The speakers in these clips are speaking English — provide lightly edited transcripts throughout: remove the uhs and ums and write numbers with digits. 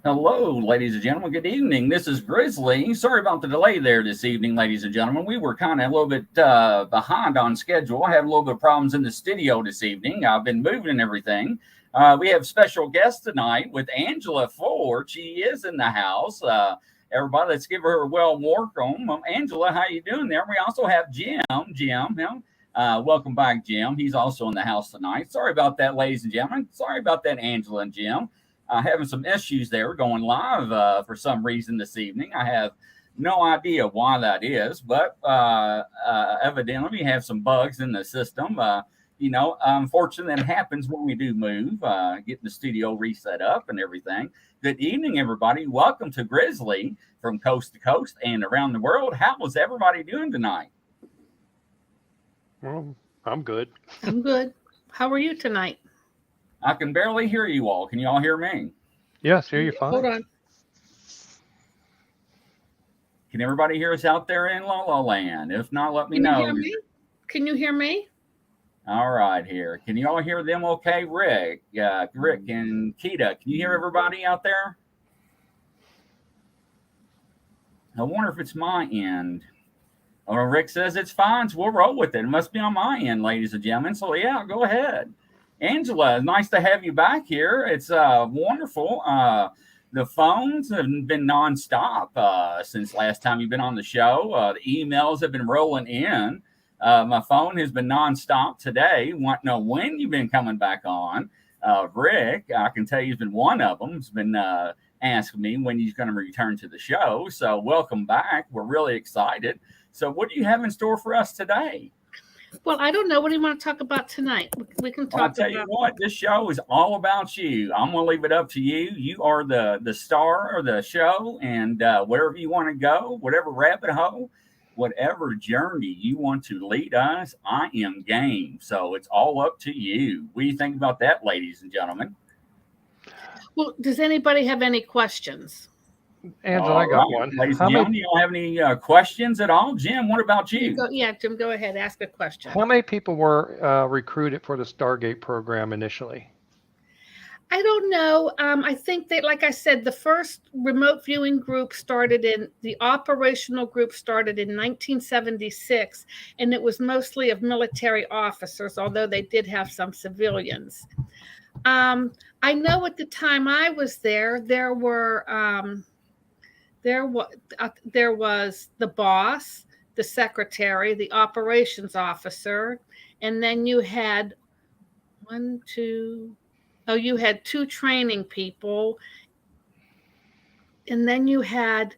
Hello, ladies and gentlemen. Good evening. This is Grizzly. Sorry about the delay there this evening, ladies and gentlemen. We were kind of a little bit behind on schedule. I had a little bit of problems in the studio this evening. I've been moving and everything. We have special guest tonight with Angela Ford. She is in the house. Everybody, let's give her a well welcome. Angela, how you doing there? We also have Jim. Welcome back, Jim. He's also in the house tonight. Sorry about that, ladies and gentlemen. Sorry about that, Angela and Jim. Having some issues there going live for some reason this evening. I have no idea why that is, but evidently we have some bugs in the system. Unfortunately, that happens when we do move, getting the studio reset up and everything. Good evening, everybody. Welcome to Grizzly from coast to coast and around the world. How is everybody doing tonight? Well, I'm good. I'm good. How are you tonight? I can barely hear you all. Can you all hear me? Yes, hear you fine. Hold on. Can everybody hear us out there in La La Land? If not, let me Can you know. hear me? Can you hear me? All right, here. Can you all hear them okay? Rick and Keita, can you hear everybody out there? I wonder if it's my end. Oh, Rick says it's fine, so we'll roll with it. It must be on my end, ladies and gentlemen. So, yeah, go ahead. Angela, nice to have you back here. It's wonderful. The phones have been nonstop since last time you've been on the show. The emails have been rolling in. My phone has been nonstop today. Want to know when you've been coming back on. Rick, I can tell you, has been one of them. Has been asking me when he's going to return to the show. So welcome back. We're really excited. So what do you have in store for us today? Well, I don't know. What do you want to talk about tonight? We can talk I'll tell you what, this show is all about you. I'm going to leave it up to you. You are the star of the show, and wherever you want to go, whatever rabbit hole, whatever journey you want to lead us, I am game. So it's all up to you. What do you think about that, ladies and gentlemen? Well, does anybody have any questions? Angela, I got one. Ladies and gentlemen, you don't have any questions at all? Jim, what about you? Jim, go ahead. Ask a question. How many people were recruited for the Stargate program initially? I don't know. I think that, like I said, the first remote viewing group the operational group started in 1976, and it was mostly of military officers, although they did have some civilians. I know at the time I was there was the boss, the secretary, the operations officer, and then you had you had two training people, and then you had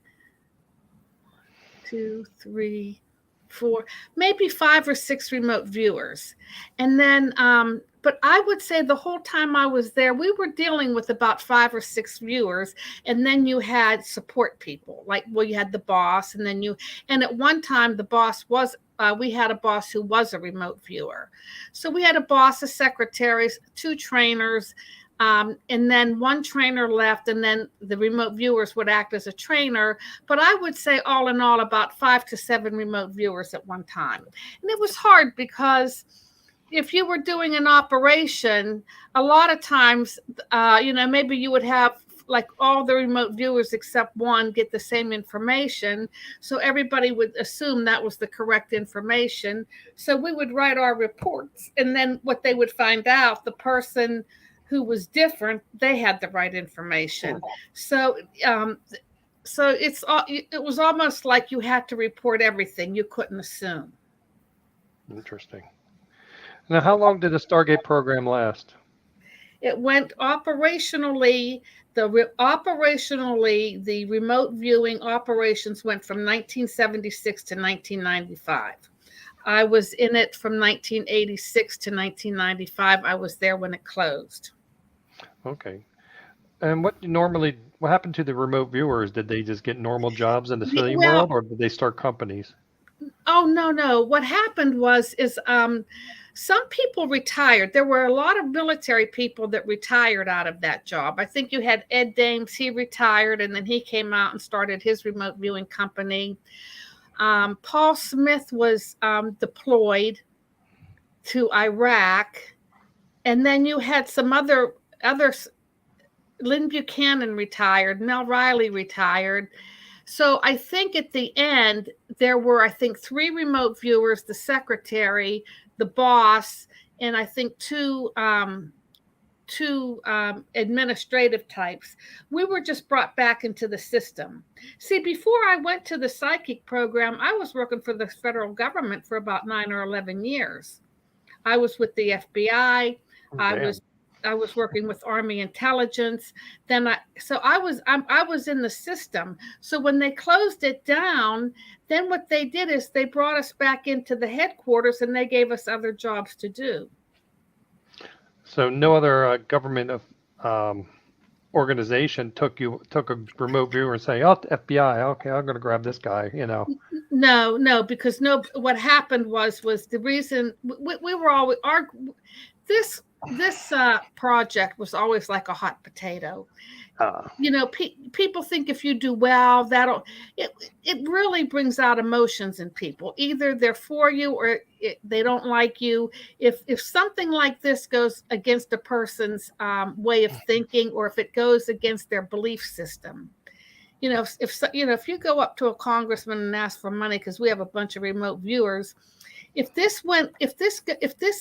2, 3, 4, maybe 5 or 6 remote viewers. And then but I would say the whole time I was there, we were dealing with about 5 or 6 viewers. And then you had support people, you had the boss, and at one time the boss was, we had a boss who was a remote viewer. So we had a boss, a secretary, 2 trainers, and then 1 trainer left, and then the remote viewers would act as a trainer. But I would say all in all, about 5 to 7 remote viewers at one time. And it was hard because if you were doing an operation, a lot of times, maybe you would have like all the remote viewers except one get the same information. So everybody would assume that was the correct information. So we would write our reports, and then what they would find out, the person who was different, they had the right information. So it was almost like you had to report everything. You couldn't assume. Interesting. Now, how long did the Stargate program last? It went operationally. The remote viewing operations went from 1976 to 1995. I was in it from 1986 to 1995. I was there when it closed. Okay. And what happened to the remote viewers? Did they just get normal jobs in the civilian world, or did they start companies? Oh, no. What happened was some people retired. There were a lot of military people that retired out of that job. I think you had Ed Dames. He retired, and then he came out and started his remote viewing company. Paul Smith was deployed to Iraq, and then you had some other Lynn Buchanan retired, Mel Riley retired. So I think at the end, there were, I think, 3 remote viewers, the secretary, the boss, and I think two administrative types. We were just brought back into the system. See, before I went to the psychic program, I was working for the federal government for about 9 or 11 years. I was with the FBI. I was working with Army intelligence. I was in the system. So when they closed it down, then what they did is they brought us back into the headquarters and they gave us other jobs to do. So no other government organization took a remote viewer and say, "Oh, FBI, okay, I'm going to grab this guy," No, because what happened was the reason we were always this project was always like a hot potato. People think if you do well, it really brings out emotions in people. Either they're for you or they don't like you. If something like this goes against a person's way of thinking, or if it goes against their belief system, if you go up to a congressman and ask for money, because we have a bunch of remote viewers, if this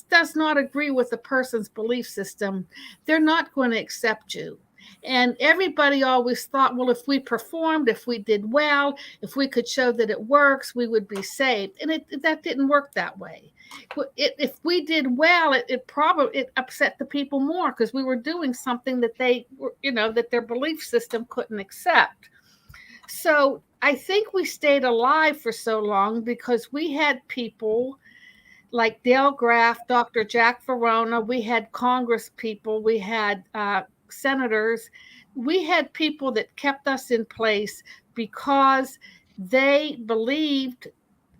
does not agree with the person's belief system, they're not going to accept you. And everybody always thought, well, if we performed, if we did well, if we could show that it works, we would be saved. And that didn't work that way. If we did well, it upset the people more, because we were doing something that that their belief system couldn't accept. So I think we stayed alive for so long because we had people like Dale Graff, Dr. Jack Verona, we had Congress people, we had senators, we had people that kept us in place because they believed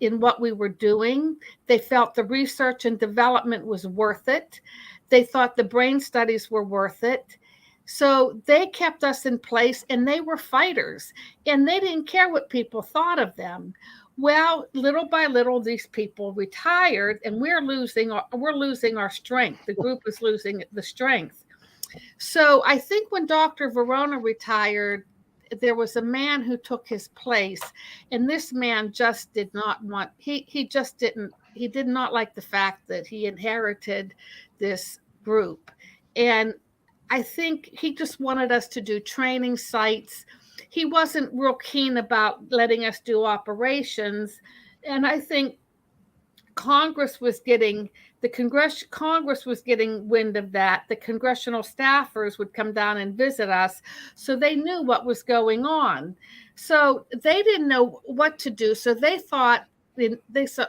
in what we were doing. They felt the research and development was worth it. They thought the brain studies were worth it. So they kept us in place, and they were fighters, and they didn't care what people thought of them. Well, little by little, these people retired, and we're losing our strength. The group is losing the strength. So I think when Dr. Verona retired, there was a man who took his place, and this man just did not want, he did not like the fact that he inherited this group. And I think he just wanted us to do training sites. He wasn't real keen about letting us do operations. And I think Congress was getting wind of that. The congressional staffers would come down and visit us, so they knew what was going on. So they didn't know what to do. So they thought,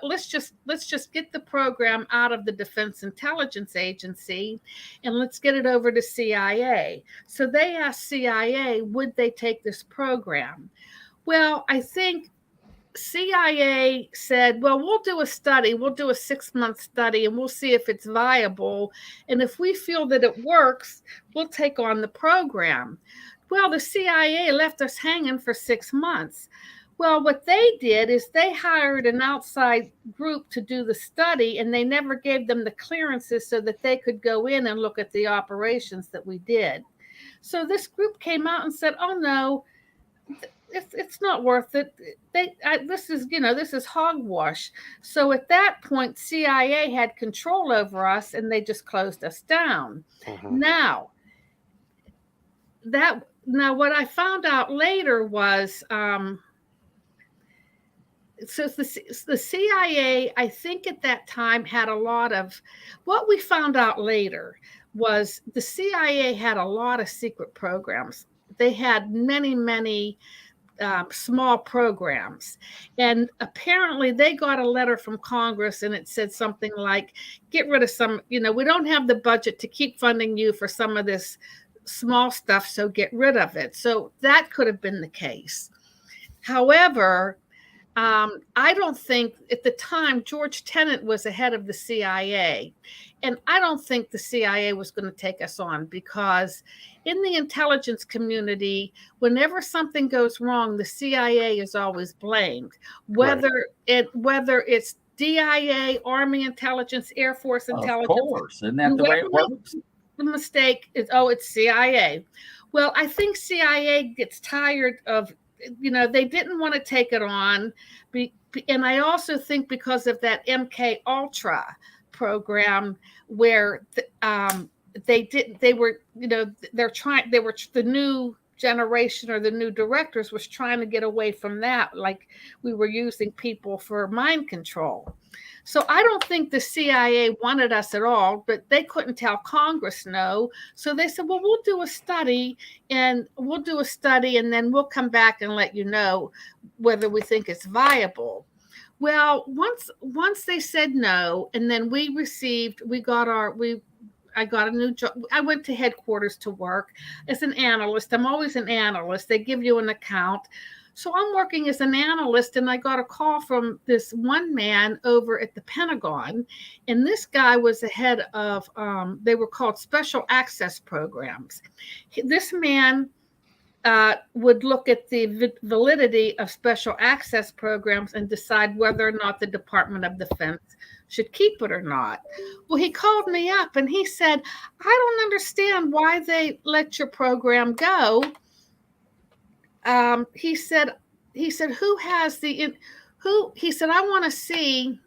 let's just get the program out of the Defense Intelligence Agency and let's get it over to CIA. So they asked CIA, would they take this program? Well, I think CIA said, well, we'll do a study. We'll do a 6-month study and we'll see if it's viable. And if we feel that it works, we'll take on the program. Well, the CIA left us hanging for 6 months. Well, what they did is they hired an outside group to do the study, and they never gave them the clearances so that they could go in and look at the operations that we did. So this group came out and said, oh, no, it's not worth it. This is hogwash. So at that point, CIA had control over us, and they just closed us down. Mm-hmm. Now, what I found out later was, so the CIA, I think at that time had a lot of, what we found out later was the CIA had a lot of secret programs. They had many, many small programs. And apparently they got a letter from Congress and it said something like, get rid of some, we don't have the budget to keep funding you for some of this small stuff, so get rid of it. So that could have been the case. However, I don't think at the time George Tenet was the head of the CIA, and I don't think the CIA was going to take us on, because in the intelligence community, whenever something goes wrong, the CIA is always blamed, whether it's DIA, Army intelligence, Air Force intelligence. Of course, isn't that the way it works? The mistake is, it's CIA. Well, I think CIA gets tired of, they didn't want to take it on. And I also think because of that MK Ultra program where they were, the new generation or the new directors was trying to get away from that. Like we were using people for mind control. So I don't think the CIA wanted us at all, but they couldn't tell Congress no. So they said, well, we'll do a study and then we'll come back and let you know whether we think it's viable. Well, once they said no, and then I got a new job. I went to headquarters to work as an analyst. I'm always an analyst. They give you an account. So I'm working as an analyst, and I got a call from this one man over at the Pentagon. And this guy was the head of, they were called special access programs. This man would look at the validity of special access programs and decide whether or not the Department of Defense should keep it or not. Well, he called me up and he said, I don't understand why they let your program go. He said, he said, I want to see,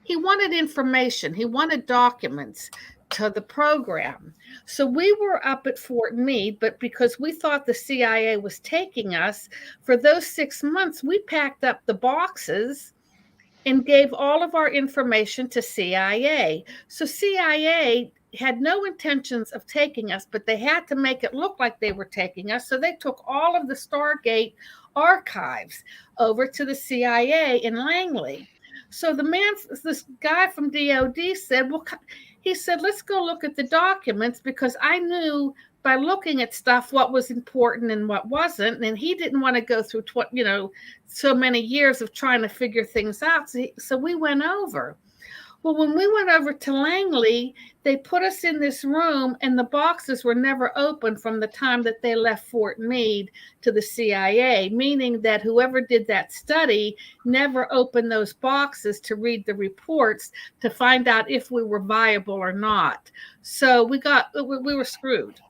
he wanted information. He wanted documents to the program. So we were up at Fort Meade, but because we thought the CIA was taking us for those 6 months, we packed up the boxes and gave all of our information to CIA. So CIA had no intentions of taking us, but they had to make it look like they were taking us. So they took all of the Stargate archives over to the CIA in Langley. So this guy from DOD said, well, he said, let's go look at the documents, because I knew by looking at stuff what was important and what wasn't. And he didn't want to go through, so many years of trying to figure things out. So we went over. Well, when we went over to Langley, they put us in this room and the boxes were never opened from the time that they left Fort Meade to the CIA, meaning that whoever did that study never opened those boxes to read the reports to find out if we were viable or not. So we were screwed.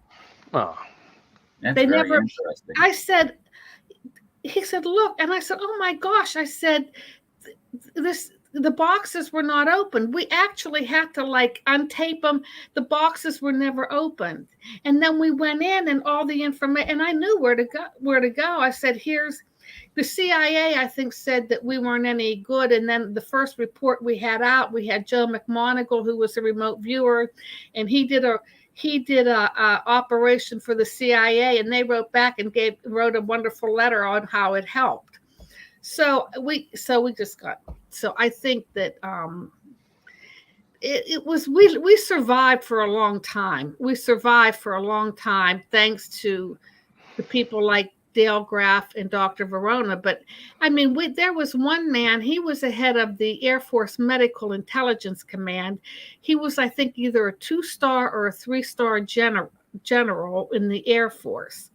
Oh, that's very interesting. He said, look, and I said, oh my gosh, I said, the boxes were not open. We actually had to untape them. The boxes were never opened. And then we went in and all the information, and I knew where to go. I said, here's the CIA, I think, said that we weren't any good. And then the first report we had out, we had Joe McMoneagle, who was a remote viewer, and he did a operation for the CIA, and they wrote back and wrote a wonderful letter on how it helped. So we just got. So I think that we survived for a long time. We survived for a long time thanks to the people like Dale Graff and Dr. Verona. But I mean, there was one man, he was the head of the Air Force Medical Intelligence Command. He was, I think, either a 2-star or a 3-star general in the Air Force.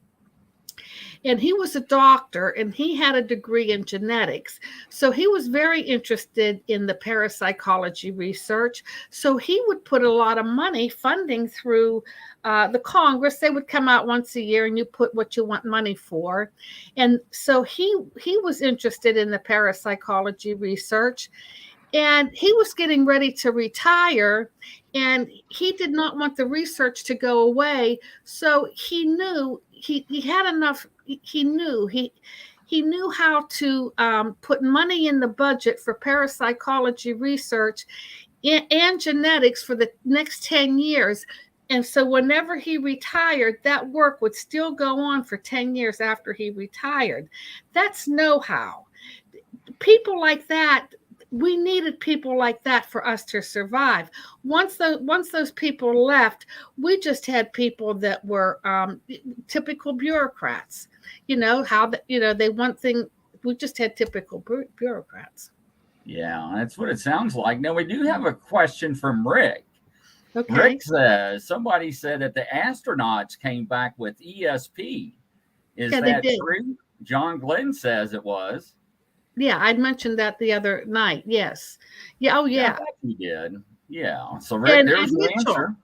And he was a doctor, and he had a degree in genetics. So he was very interested in the parapsychology research. So he would put a lot of money funding through the Congress. They would come out once a year, and you put what you want money for. And so he was interested in the parapsychology research. And he was getting ready to retire, and he did not want the research to go away. So he knew he had enough. He knew how to put money in the budget for parapsychology research and genetics for the next 10 years. And so whenever he retired, that work would still go on for 10 years after he retired. That's know-how. People like that, we needed people like that for us to survive. Once those people left, we just had people that were typical bureaucrats. They want things. We just had typical bureaucrats. Yeah, that's what it sounds like. Now we do have a question from Rick. Okay. Rick says somebody said that the astronauts came back with ESP. Is that true? John Glenn says it was. Yeah, I'd mentioned that the other night. Yes. Yeah. Oh, yeah. You did. Yeah. So Rick, there's the answer.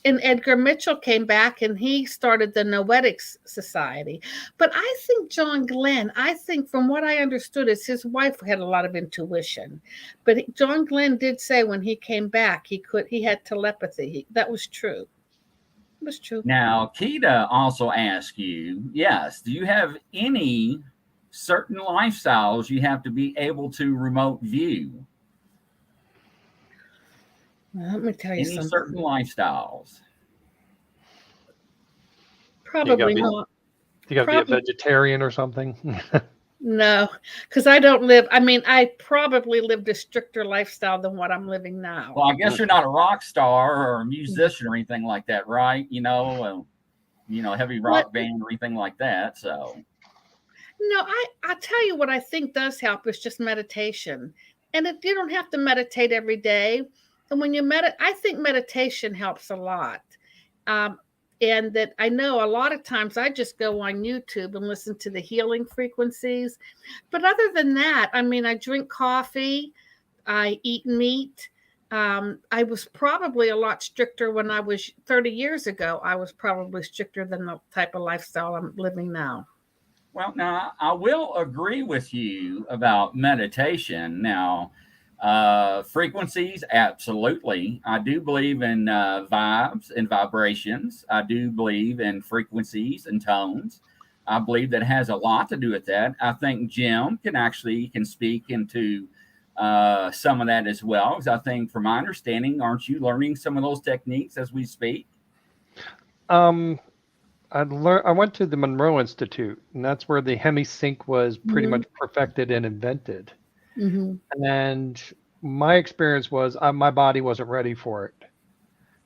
and Edgar Mitchell came back and he started the Noetics Society. But I think John Glenn, I think from what I understood is his wife had a lot of intuition. But John Glenn did say when he came back, he had telepathy. That was true. It was true. Now, Keita also asked you, yes, do you have any certain lifestyles you have to be able to remote view? Well, let me tell you Any something. certain lifestyles? Probably not. You got to be a vegetarian or something? No, because I don't live. I mean, I probably lived a stricter lifestyle than what I'm living now. Well, I guess you're not a rock star or a musician or anything like that, right? Heavy rock band or anything like that. So, no, I tell you what I think does help is just meditation, and you don't have to meditate every day. And when you meditate, I think meditation helps a lot. And that I know a lot of times I just go on YouTube and listen to the healing frequencies. But other than that, I mean, I drink coffee, I eat meat. I was probably a lot stricter when I was 30 years ago. I was probably stricter than the type of lifestyle I'm living now. Well, now I will agree with you about meditation. Now, frequencies, absolutely. I do believe in vibes and vibrations. I do believe in frequencies and tones. I believe that has a lot to do with that. I think Jim can speak into some of that as well. Because I think, from my understanding, aren't you learning some of those techniques as we speak? I went to the Monroe Institute, and that's where the hemisync was pretty much perfected and invented. Mm-hmm. And my experience was my body wasn't ready for it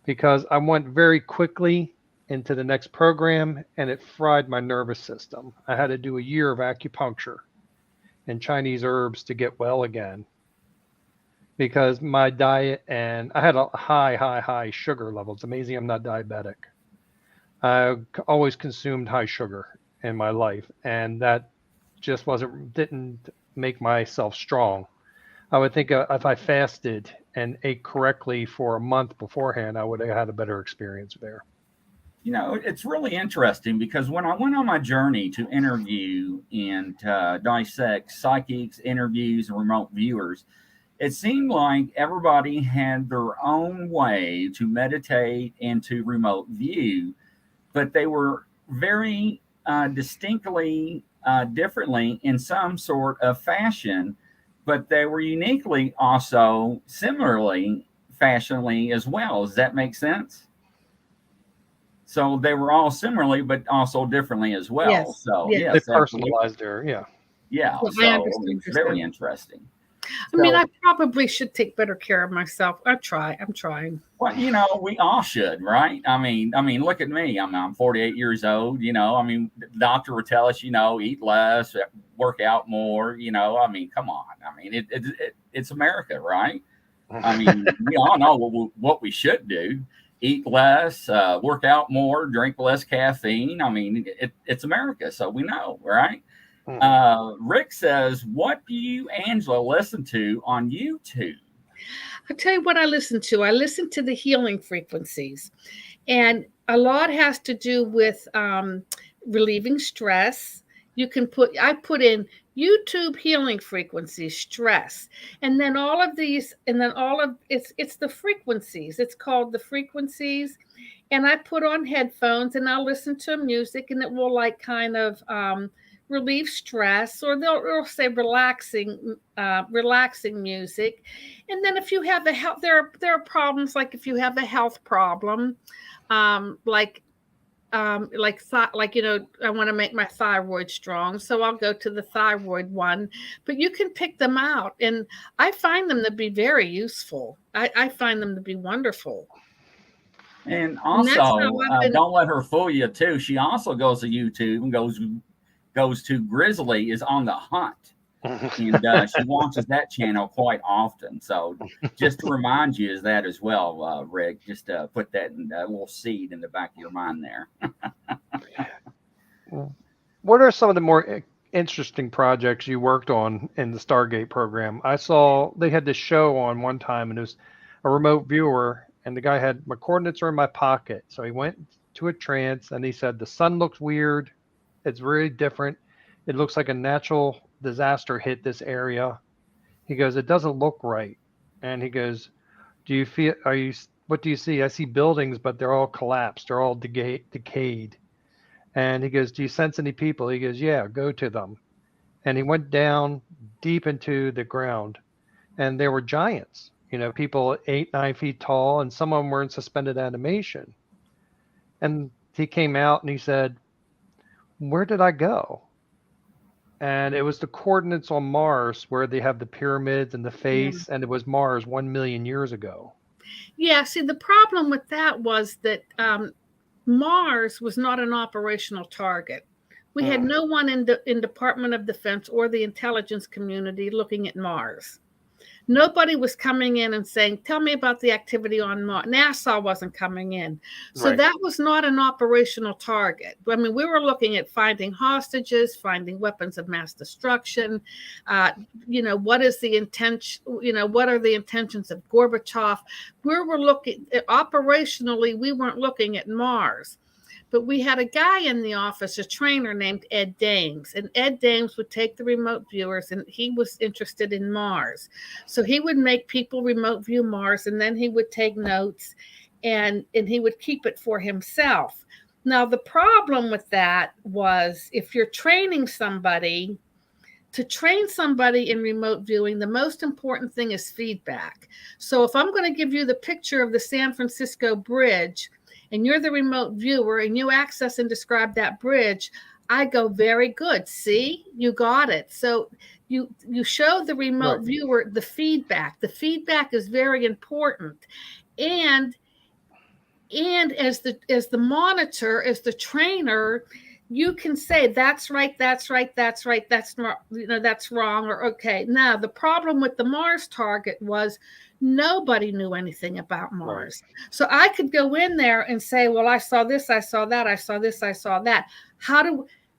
because I went very quickly into the next program and it fried my nervous system. I had to do a year of acupuncture and Chinese herbs to get well again because my diet, and I had a high sugar level. It's amazing I'm not diabetic. I always consumed high sugar in my life, and that just didn't make myself strong. I would think if I fasted and ate correctly for a month beforehand, I would have had a better experience there. It's really interesting because when I went on my journey to interview and dissect psychics, interviews, and remote viewers, it seemed like everybody had their own way to meditate and to remote view, but they were very distinctly differently in some sort of fashion, but they were uniquely also similarly fashionably as well. Does that make sense? So they were all similarly, but also differently as well. Yes. So yes, they personalized there. Yeah. Well, so it's very interesting. I mean, I probably should take better care of myself. I'm trying. Well, we all should, right? I mean, look at me. I'm 48 years old. The doctor would tell us, eat less, work out more. Come on. It's America, right? I mean, we all know what we should do: eat less, work out more, drink less caffeine. I mean, it's America, so we know, right? Rick says, what do you, Angela, listen to on YouTube? I'll tell you what I listen to. I listen to the healing frequencies. And a lot has to do with relieving stress. I put in YouTube healing frequencies, stress. And then it's the frequencies. It's called the frequencies. And I put on headphones and I'll listen to music and it will kind of relieve stress, or they'll say relaxing music. And then if you have there are problems, like if you have a health problem, I want to make my thyroid strong, so I'll go to the thyroid one. But you can pick them out, and I find them to be very useful. I find them to be wonderful. And also, don't let her fool you too. She also goes to YouTube and goes to Grizzly is on the Hunt, and she watches that channel quite often. So just to remind you is that as well, Rick, just put that in a little seed in the back of your mind there. What are some of the more interesting projects you worked on in the Stargate program? I saw they had this show on one time, and it was a remote viewer, And the guy had, my coordinates are in my pocket. So he went to a trance and he said, the sun looks weird. It's really different. It looks like a natural disaster hit this area. He goes, it doesn't look right. And he goes, what do you see? I see buildings, but they're all collapsed. They're all decayed. And he goes, do you sense any people? He goes, yeah, go to them. And he went down deep into the ground, and there were giants, people 8, 9 feet tall, and some of them were in suspended animation. And he came out and he said, where did I go? And it was the coordinates on Mars where they have the pyramids and the face, and it was Mars 1 million years ago. Yeah, see, the problem with that was that Mars was not an operational target. We had no one in Department of Defense or the intelligence community looking at Mars. Nobody was coming in and saying, tell me about the activity on Mars. NASA wasn't coming in. So Right. that was not an operational target. I mean, we were looking at finding hostages, finding weapons of mass destruction. What is the intention? What are the intentions of Gorbachev? We were looking operationally, we weren't looking at Mars. But we had a guy in the office, a trainer named Ed Dames, and Ed Dames would take the remote viewers, and he was interested in Mars. So he would make people remote view Mars, and then he would take notes, and he would keep it for himself. Now, the problem with that was if you're training somebody, to train somebody in remote viewing, the most important thing is feedback. So if I'm going to give you the picture of the San Francisco Bridge, and you're the remote viewer and you access and describe that bridge, I go, very good. See, you got it. So you show the remote viewer the feedback. The feedback is very important. And as the monitor, as the trainer, you can say, that's right, that's right, that's right, that's not, that's wrong, or okay. Now, the problem with the Mars target was nobody knew anything about Mars. Right. So I could go in there and say, well, I saw this, I saw that, I saw this, I saw that.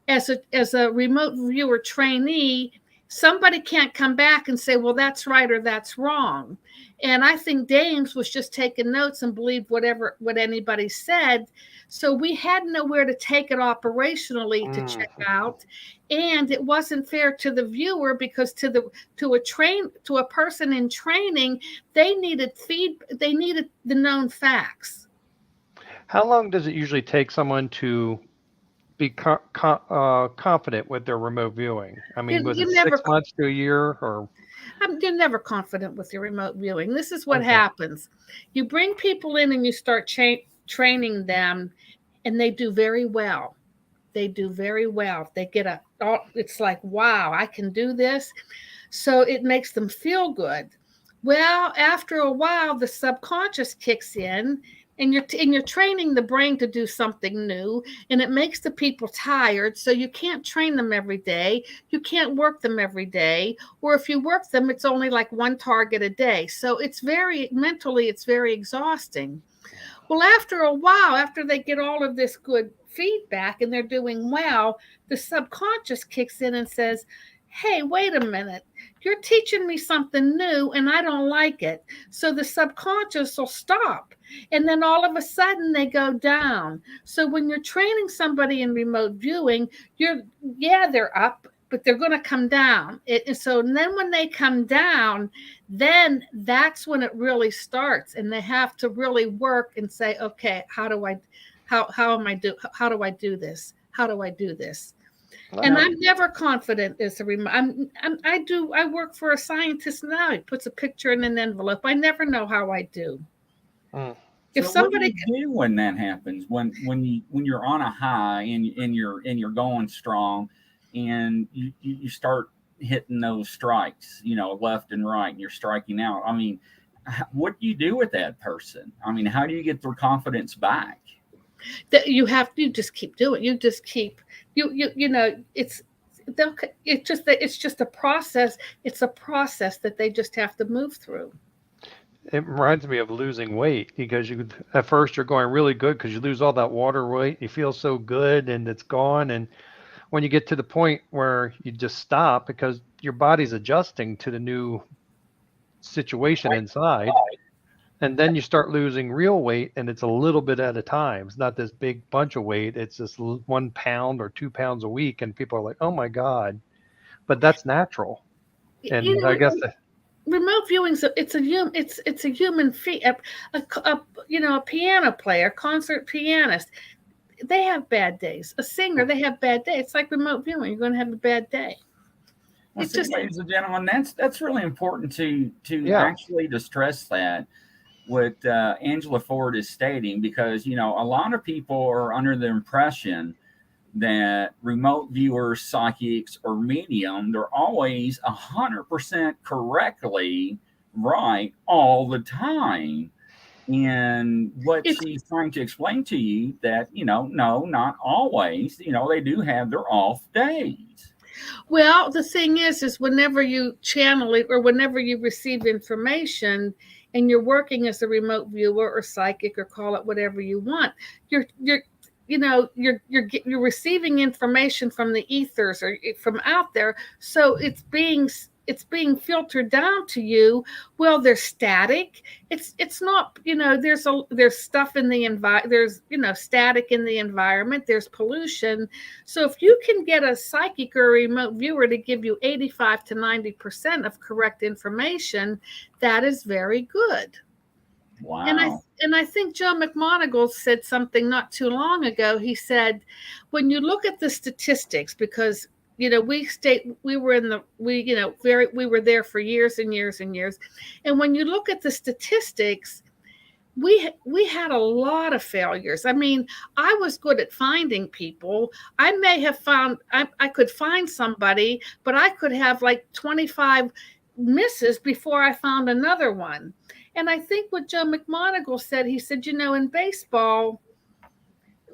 As a remote viewer trainee, somebody can't come back and say, well, that's right or that's wrong. And I think Dames was just taking notes and believed what anybody said. So we had nowhere to take it operationally to check out. And it wasn't fair to the viewer because to a person in training, they needed the known facts. How long does it usually take someone to be confident with their remote viewing? I mean, was it 6 months to a year, or? You're never confident with your remote viewing. This is what happens. You bring people in and you start training them, and they do very well. They do very well. They get it's like, wow, I can do this. So it makes them feel good. Well, after a while, the subconscious kicks in, and you're training the brain to do something new, and it makes the people tired. So you can't train them every day. You can't work them every day. Or if you work them, it's only like one target a day. So it's mentally very exhausting. Well, after a while, after they get all of this good feedback and they're doing well, the subconscious kicks in and says, hey, wait a minute, you're teaching me something new and I don't like it. So the subconscious will stop. And then all of a sudden they go down. So when you're training somebody in remote viewing, they're up, but they're going to come down. So then when they come down, then that's when it really starts. And they have to really work and say, okay, how do I do this? How do I do this? And I'm never confident as a remote. I work for a scientist now. He puts a picture in an envelope. I never know how I do. If somebody, what do you do when that happens? When you're on a high and you're going strong, and you start hitting those strikes, left and right, and you're striking out. I mean, what do you do with that person? I mean, how do you get their confidence back? That you just keep doing. You just keep it's just a process. It's a process that they just have to move through. It reminds me of losing weight, because at first you're going really good because you lose all that water weight. You feel so good and it's gone. And when you get to the point where you just stop because your body's adjusting to the new situation inside, And then you start losing real weight, and it's a little bit at a time. It's not this big bunch of weight. It's just 1 pound or 2 pounds a week, and people are like, "Oh my God!" But that's natural. You And know, I guess remote viewing, it's a human feat. A piano player, concert pianist, they have bad days. A singer, they have bad days. It's like remote viewing. You're going to have a bad day. Well, see, ladies and gentlemen, that's really important to actually to stress that what Angela Ford is stating, because a lot of people are under the impression that remote viewers, psychics, or medium, they're always 100% correctly right all the time. And what she's trying to explain to you that, no, not always, they do have their off days. Well, the thing is whenever you channel it or whenever you receive information and you're working as a remote viewer or psychic or call it whatever you want, you're receiving information from the ethers or from out there. So it's being filtered down to you. Well, there's static. It's not, there's stuff in the environment. There's, static in the environment. There's pollution. So if you can get a psychic or a remote viewer to give you 85 to 90% of correct information, that is very good. Wow. And I think Joe McMoneagle said something not too long ago. He said, when you look at the statistics, because we were there for years and years and years, and when you look at the statistics, we had a lot of failures. I mean, I was good at finding people. I may have found I could find somebody, but I could have like 25 misses before I found another one. And I think what Joe McMoneagle said, he said, in baseball,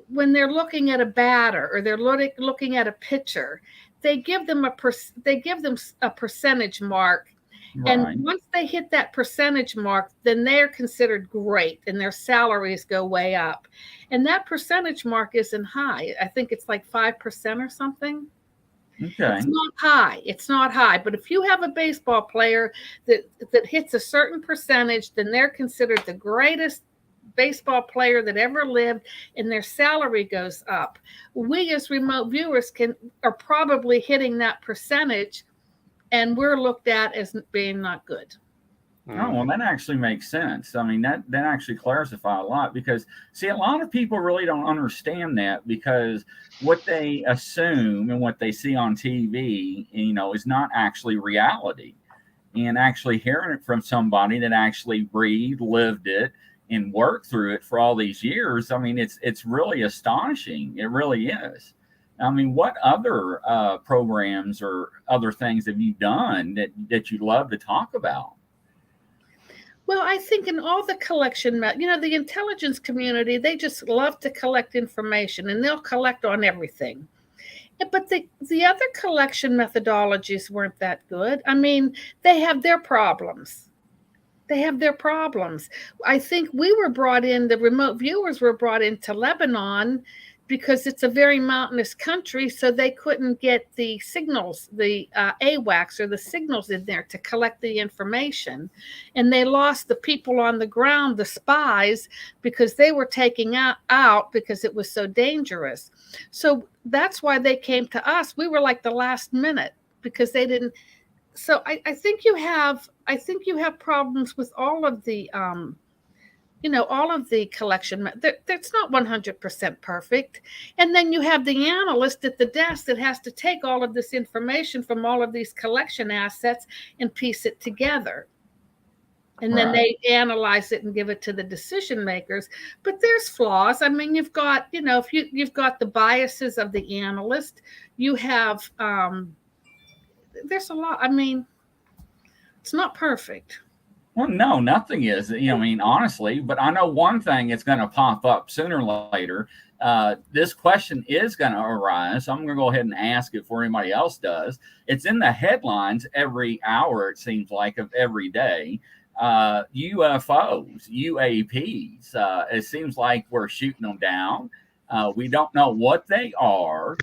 when they're looking at a batter or they're looking at a pitcher, they give them a percentage mark. Right. And once they hit that percentage mark, then they're considered great and their salaries go way up. And that percentage mark isn't high. I think it's like 5% or something. Okay. It's not high. But if you have a baseball player that hits a certain percentage, then they're considered the greatest baseball player that ever lived, and their salary goes up. We as remote viewers are probably hitting that percentage, and we're looked at as being not good. Oh, well, that actually makes sense. I mean, that actually clarifies a lot, because, see, a lot of people really don't understand that, because what they assume and what they see on TV, is not actually reality. And actually hearing it from somebody that actually breathed, lived it, and worked through it for all these years, I mean, it's really astonishing. It really is. I mean, what other programs or other things have you done that you love to talk about? Well, I think in all the collection, the intelligence community, they just love to collect information, and they'll collect on everything. But the other collection methodologies weren't that good. I mean, they have their problems. I think the remote viewers were brought into Lebanon because it's a very mountainous country, so they couldn't get the signals, the AWACS or the signals in there to collect the information. And they lost the people on the ground, the spies, because they were taking out because it was so dangerous. So that's why they came to us. We were like the last minute because they didn't. So I think you have problems with all of the all of the collection. That's not 100% perfect. And then you have the analyst at the desk that has to take all of this information from all of these collection assets and piece it together. And then they analyze it and give it to the decision makers. But there's flaws. I mean, you've got, if you've got the biases of the analyst, you have there's a lot. I mean, it's not perfect. Well, no, nothing is. I mean, honestly, but I know one thing is going to pop up sooner or later. This question is going to arise. So I'm going to go ahead and ask it before anybody else does. It's in the headlines every hour, it seems like, of every day. UFOs, UAPs. It seems like we're shooting them down. We don't know what they are.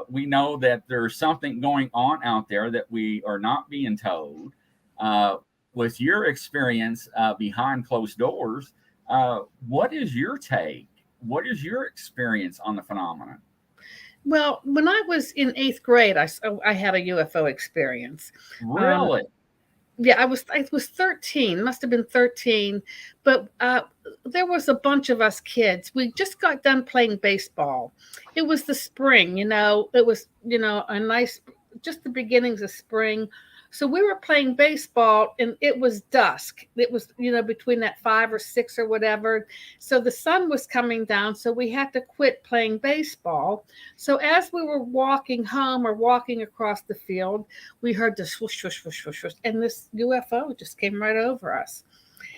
We know that there's something going on out there that we are not being told. with your experience behind closed doors, what is your take? What is your experience on the phenomenon? Well, when I was in 8th grade, I had a UFO experience. Really? Yeah, I was 13, must have been 13, but there was a bunch of us kids. We just got done playing baseball. It was the spring, it was, a nice, just the beginnings of spring. So we were playing baseball and it was dusk. It was, between that 5 or 6 or whatever. So the sun was coming down. So we had to quit playing baseball. So as we were walking home or walking across the field, we heard the swoosh, swoosh, swoosh, swoosh, swoosh, and this UFO just came right over us.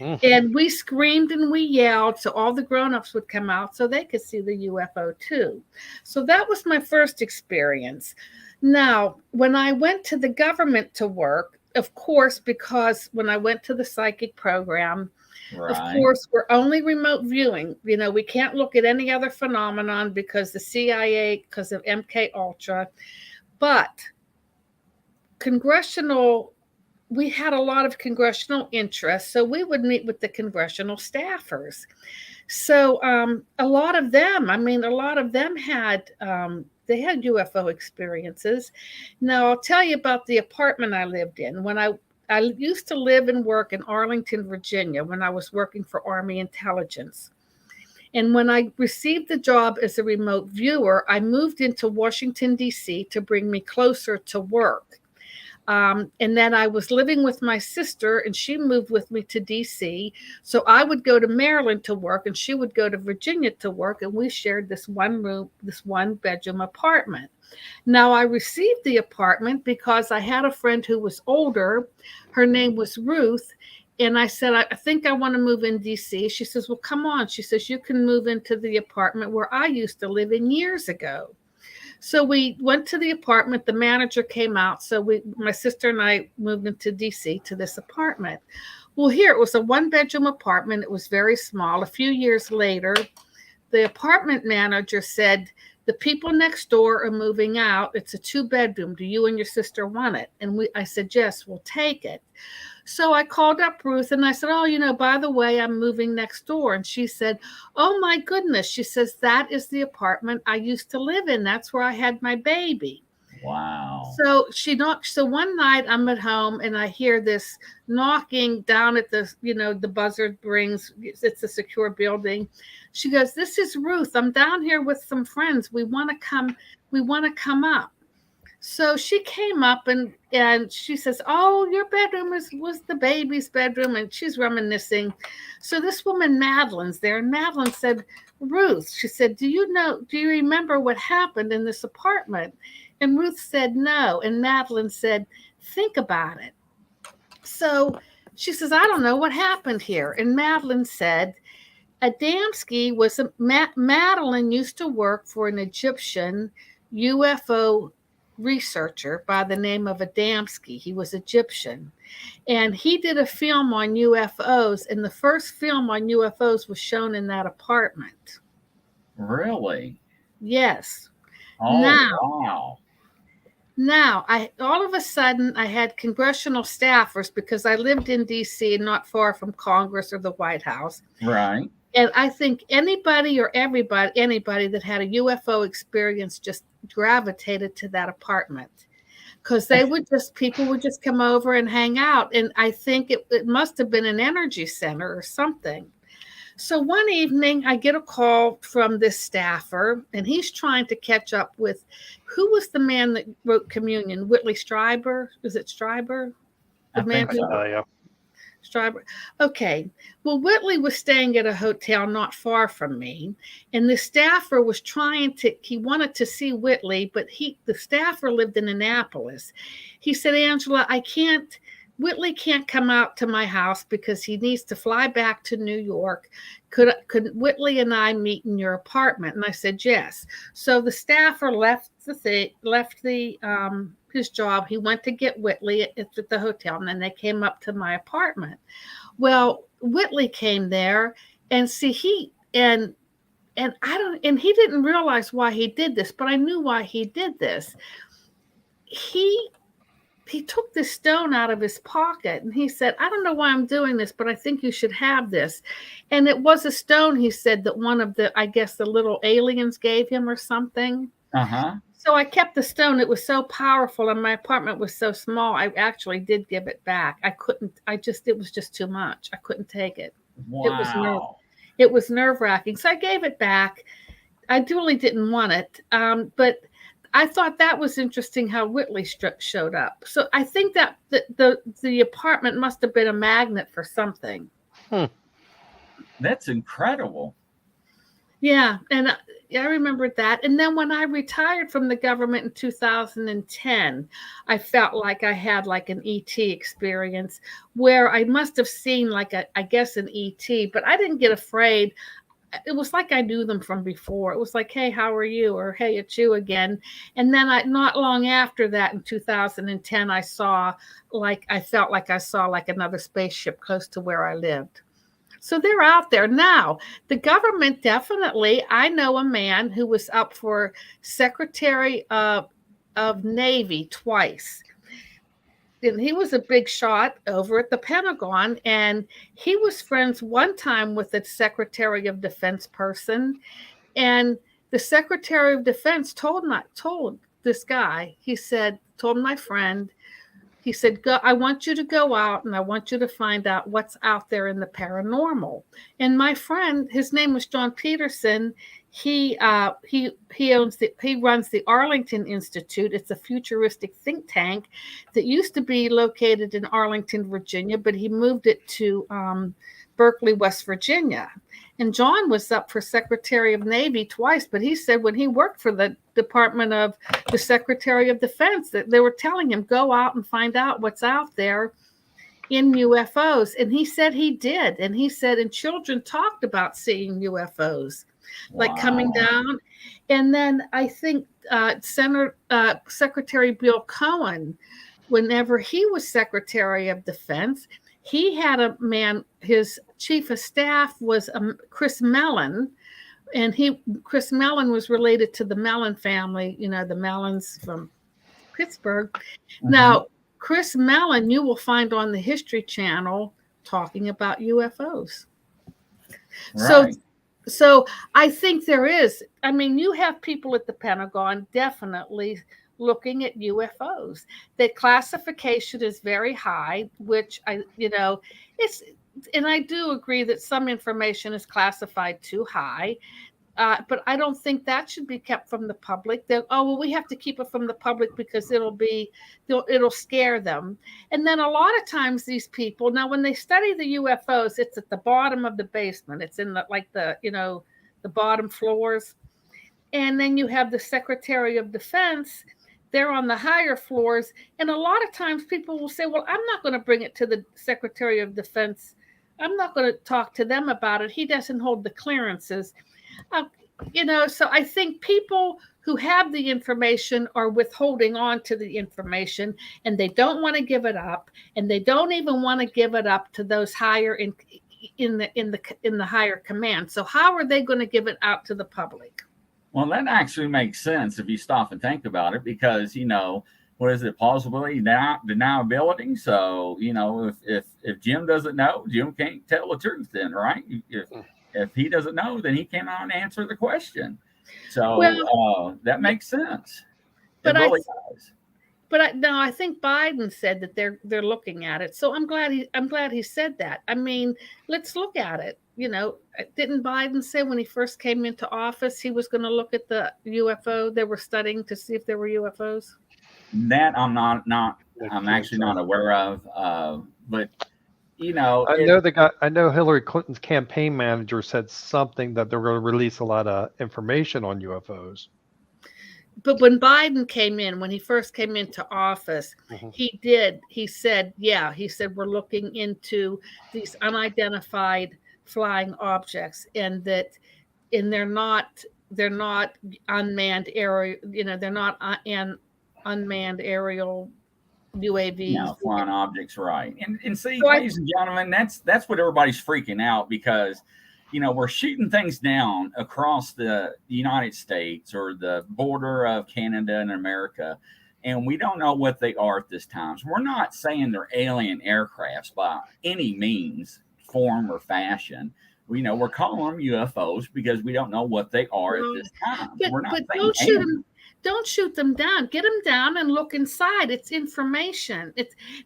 And we screamed and we yelled, so all the grown-ups would come out so they could see the UFO too. So that was my first experience. Now, when I went to the government to work, of course, because when I went to the psychic program, of course, we're only remote viewing. We can't look at any other phenomenon because the CIA, because of MK Ultra, but we had a lot of congressional interest, so we would meet with the congressional staffers. So a lot of them had they had UFO experiences. Now I'll tell you about the apartment I lived in. When I used to live and work in Arlington, Virginia, when I was working for Army Intelligence. And when I received the job as a remote viewer, I moved into Washington, D.C. to bring me closer to work. And then I was living with my sister and she moved with me to DC. So I would go to Maryland to work and she would go to Virginia to work. And we shared this one bedroom apartment. Now I received the apartment because I had a friend who was older. Her name was Ruth. And I said, I think I want to move in DC. She says, well, come on. She says, you can move into the apartment where I used to live in years ago. So we went to the apartment. The manager came out. So my sister and I moved into DC to this apartment. Well, here it was a 1-bedroom apartment. It was very small. A few years later, the apartment manager said, the people next door are moving out. It's a 2-bedroom. Do you and your sister want it? And I said, yes, we'll take it. So I called up Ruth and I said, oh, by the way, I'm moving next door. And she said, oh, my goodness. She says, that is the apartment I used to live in. That's where I had my baby. Wow. So she knocked. So one night I'm at home and I hear this knocking down at the, the buzzer rings. It's a secure building. She goes, this is Ruth. I'm down here with some friends. We want to come up. So she came up and she says, oh, your bedroom was the baby's bedroom. And she's reminiscing. So this woman, Madeline's there. And Madeline said, Ruth, she said, do you remember what happened in this apartment? And Ruth said, no. And Madeline said, think about it. So she says, I don't know what happened here. And Madeline said, Adamski Madeline used to work for an Egyptian UFO researcher by the name of Adamski. He was Egyptian. And he did a film on UFOs. And the first film on UFOs was shown in that apartment. Really? Yes. Oh, wow. Now, all of a sudden, I had congressional staffers because I lived in D.C. not far from Congress or the White House. Right. And I think anybody that had a UFO experience just gravitated to that apartment because people would just come over and hang out. And I think it must have been an energy center or something. So one evening I get a call from this staffer and he's trying to catch up with who was the man that wrote Communion? Whitley Strieber? Is it Strieber? I think so. Yeah. Strieber. Okay. Well, Whitley was staying at a hotel not far from me, and the staffer was he wanted to see Whitley, but the staffer lived in Annapolis. He said, Angela, Whitley can't come out to my house because he needs to fly back to New York. Could Whitley and I meet in your apartment? And I said, yes. So the staffer left his job. He went to get Whitley at the hotel, and then they came up to my apartment. Well, Whitley came there, and he didn't realize why he did this, but I knew why he did this. He he took this stone out of his pocket and he said, I don't know why I'm doing this, but I think you should have this. And it was a stone, he said, that one of the, I guess, the little aliens gave him or something. Uh-huh. So I kept the stone. It was so powerful and my apartment was so small. I actually did give it back. I couldn't, it was just too much. I couldn't take it. Wow. It was nerve-wracking. So I gave it back. I really didn't want it. But I thought that was interesting how Whitley showed up. So I think that the apartment must have been a magnet for something. That's incredible. Yeah, and I remembered that. And then when I retired from the government in 2010, I felt like I had like an ET experience where I must have seen like I guess an ET, but I didn't get afraid. It was like I knew them from before. It was like, hey, how are you? Or hey, it's you again. And then not long after that in 2010, I felt like I saw like another spaceship close to where I lived. So they're out there now. The government definitely, I know a man who was up for Secretary of Navy twice. And he was a big shot over at the Pentagon, and he was friends one time with the Secretary of Defense person. And the Secretary of Defense told this guy, he said, told my friend, he said, I want you to go out and I want you to find out what's out there in the paranormal. And my friend, his name was John Peterson. He runs the Arlington Institute. It's a futuristic think tank that used to be located in Arlington, Virginia, but he moved it to Berkeley, West Virginia. And John was up for Secretary of Navy twice, but he said when he worked for the Department of the Secretary of Defense, that they were telling him, go out and find out what's out there in UFOs. And he said he did. And he said, and children talked about seeing UFOs, like coming down. And then I think Secretary Bill Cohen, whenever he was Secretary of Defense, he had a man, his chief of staff was Chris Mellon, and Chris Mellon was related to the Mellon family, the Mellons from Pittsburgh. Mm-hmm. Now, Chris Mellon, you will find on the History Channel talking about UFOs. Right. So I think there is, you have people at the Pentagon definitely looking at UFOs. The classification is very high, which I do agree that some information is classified too high, but I don't think that should be kept from the public. We have to keep it from the public because it'll scare them. And then a lot of times these people, now when they study the UFOs, it's at the bottom of the basement. It's in the bottom floors. And then you have the Secretary of Defense. They're on the higher floors. And a lot of times people will say, well, I'm not going to bring it to the Secretary of Defense. I'm not going to talk to them about it. He doesn't hold the clearances. So I think people who have the information are withholding on to the information, and they don't want to give it up. And they don't even want to give it up to those higher in the higher command. So how are they going to give it out to the public? Well, that actually makes sense if you stop and think about it, because, what is it, plausibility, deniability? So, if Jim doesn't know, Jim can't tell the truth then, right? If he doesn't know, then he cannot answer the question. So that makes sense. It really does. But I think Biden said that they're looking at it. So I'm glad he said that. Let's look at it. Didn't Biden say when he first came into office he was going to look at the UFO? They were studying to see if there were UFOs. That I'm I'm actually not aware of. But I know Hillary Clinton's campaign manager said something that they're going to release a lot of information on UFOs. But when Biden came in, when he first came into office, mm-hmm. He said, we're looking into these unidentified flying objects, and they're not unmanned aerial, they're not unmanned aerial UAVs. No, flying objects, right. And see, ladies and gentlemen, that's what everybody's freaking out, because we're shooting things down across the United States or the border of Canada and America. and we don't know what they are at this time. So we're not saying they're alien aircrafts by any means, form, or fashion. We're calling them UFOs because we don't know what they are at this time. We're not but saying aliens. Don't shoot them down. Get them down and look inside. It's information.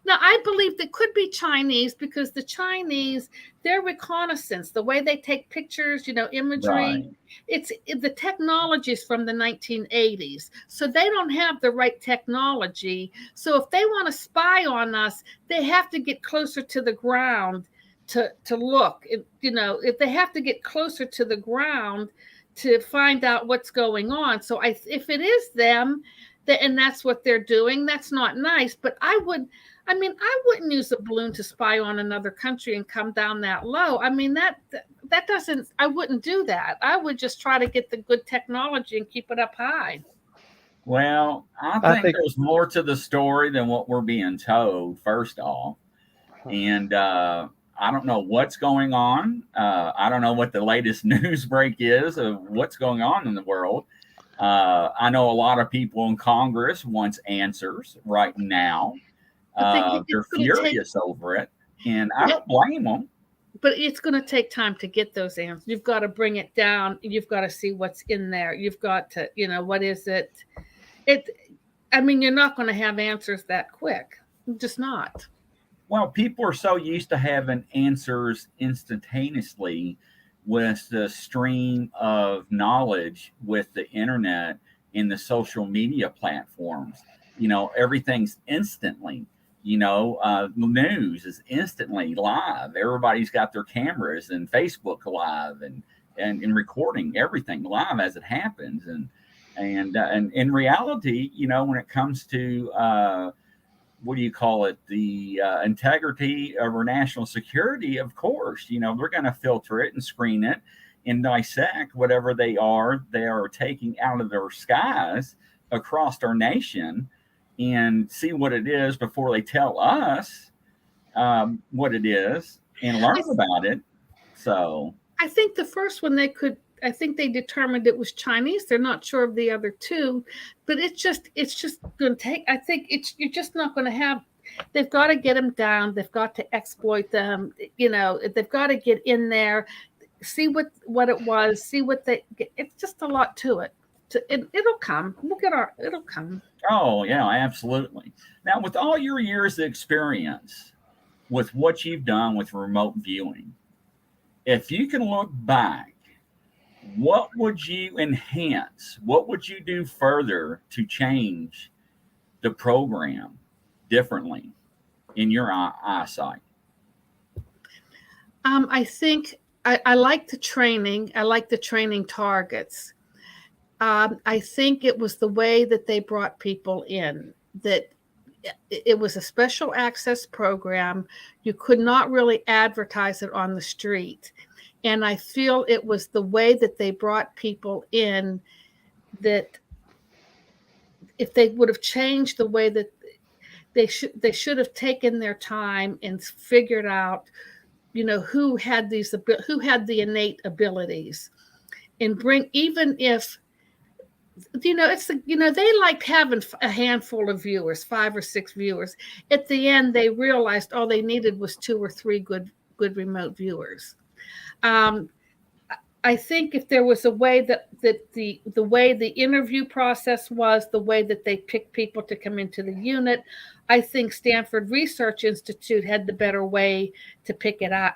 Now I believe they could be Chinese, because the Chinese, their reconnaissance, the way they take pictures, imagery, Right. The technology is from the 1980s. So they don't have the right technology. So if they want to spy on us, they have to get closer to the ground to look. If they have to get closer to the ground to find out what's going on. So if it is them, and that's what they're doing, that's not nice. But I wouldn't use a balloon to spy on another country and come down that low. I mean, that doesn't, I wouldn't do that. I would just try to get the good technology and keep it up high. Well, I think there's more to the story than what we're being told, first off. And I don't know what's going on. I don't know what the latest news break is of what's going on in the world. I know a lot of people in Congress wants answers right now. They're furious over it, and I don't blame them. But it's going to take time to get those answers. You've got to bring it down. You've got to see what's in there. You've got to, what is it? You're not going to have answers that quick. Just not. Well, people are so used to having answers instantaneously with the stream of knowledge with the internet and the social media platforms. Everything's instantly. The news is instantly live. Everybody's got their cameras and Facebook live and recording everything live as it happens. And in reality, when it comes to the integrity of our national security, of course, they're going to filter it and screen it and dissect whatever they are taking out of their skies across our nation and see what it is before they tell us what it is and learn about it. So I think the first one they determined it was Chinese. They're not sure of the other two, but it's just going to take, I think you're just not going to have, they've got to get them down. They've got to exploit them. They've got to get in there, see what it was, see what it's just a lot to it. It'll come. It'll come. Oh yeah, absolutely. Now, with all your years of experience with what you've done with remote viewing, if you can look back, what would you enhance? What would you do further to change the program differently in your eyesight? I think I like the training. I like the training targets. I think it was the way that they brought people in, that it was a special access program. You could not really advertise it on the street. And I feel it was the way that they brought people in, that if they would have changed the way that they should have taken their time and figured out, who had the innate abilities, and bring, even if, they liked having a handful of viewers, 5 or 6 viewers. At the end, they realized all they needed was 2 or 3 good remote viewers. I think if there was a way that the way the interview process was, the way that they picked people to come into the unit, I think Stanford Research Institute had the better way to pick it out.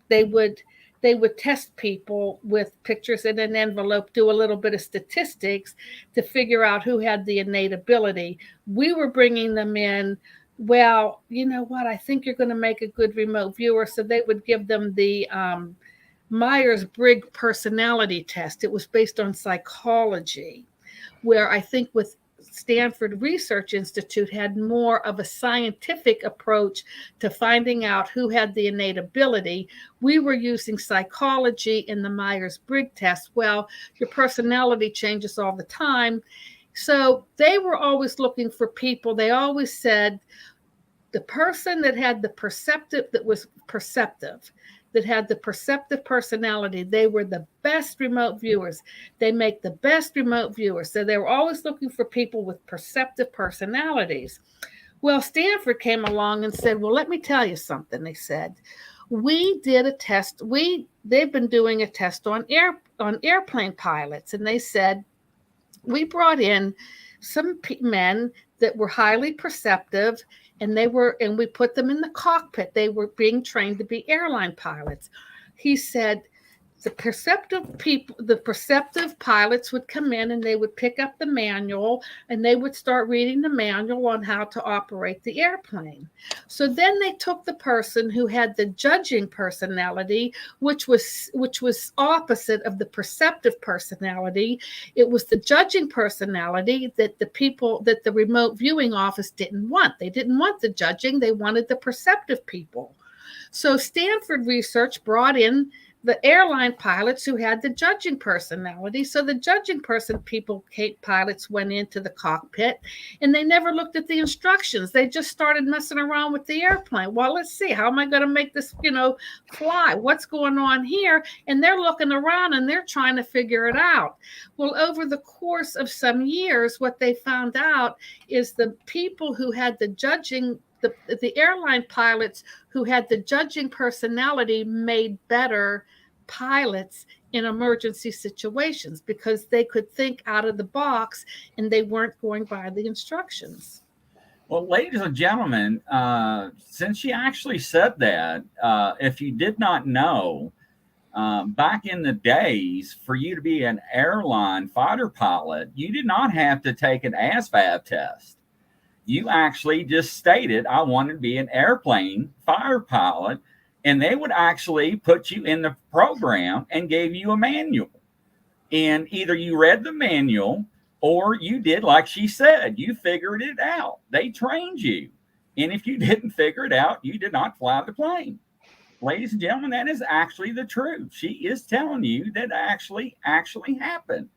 They would test people with pictures in an envelope, do a little bit of statistics to figure out who had the innate ability. We were bringing them in. Well, you know what? I think you're going to make a good remote viewer. So they would give them the Myers-Briggs personality test. It was based on psychology, where I think with Stanford Research Institute had more of a scientific approach to finding out who had the innate ability. We were using psychology in the Myers-Briggs test. Well, your personality changes all the time. So they were always looking for people. They always said the person that had that was perceptive, that had the perceptive personality. They were the best remote viewers. They make the best remote viewers. So they were always looking for people with perceptive personalities. Well, Stanford came along and said, well, let me tell you something. They said, we did a test. They've been doing a test on airplane pilots. And they said, we brought in some men that were highly perceptive, and we put them in the cockpit. They were being trained to be airline pilots. He said, the perceptive pilots would come in and they would pick up the manual and they would start reading the manual on how to operate the airplane. So then they took the person who had the judging personality, which was opposite of the perceptive personality. It was the judging personality that the remote viewing office didn't want. They didn't want the judging. They wanted the perceptive people. So Stanford research brought in the airline pilots who had the judging personality. So the judging pilots went into the cockpit and they never looked at the instructions. They just started messing around with the airplane. Well, let's see, how am I going to make this, fly? What's going on here? And they're looking around and they're trying to figure it out. Well, over the course of some years, what they found out is the people who had the judging the airline pilots who had the judging personality made better pilots in emergency situations because they could think out of the box and they weren't going by the instructions. Well, ladies and gentlemen, since she actually said that, if you did not know, back in the days, for you to be an airline fighter pilot, you did not have to take an ASVAB test. You actually just stated, I wanted to be an airplane fighter pilot, and they would actually put you in the program and gave you a manual. And either you read the manual or you did like she said, you figured it out. They trained you. And if you didn't figure it out, you did not fly the plane. Ladies and gentlemen, that is actually the truth. She is telling you that actually happened.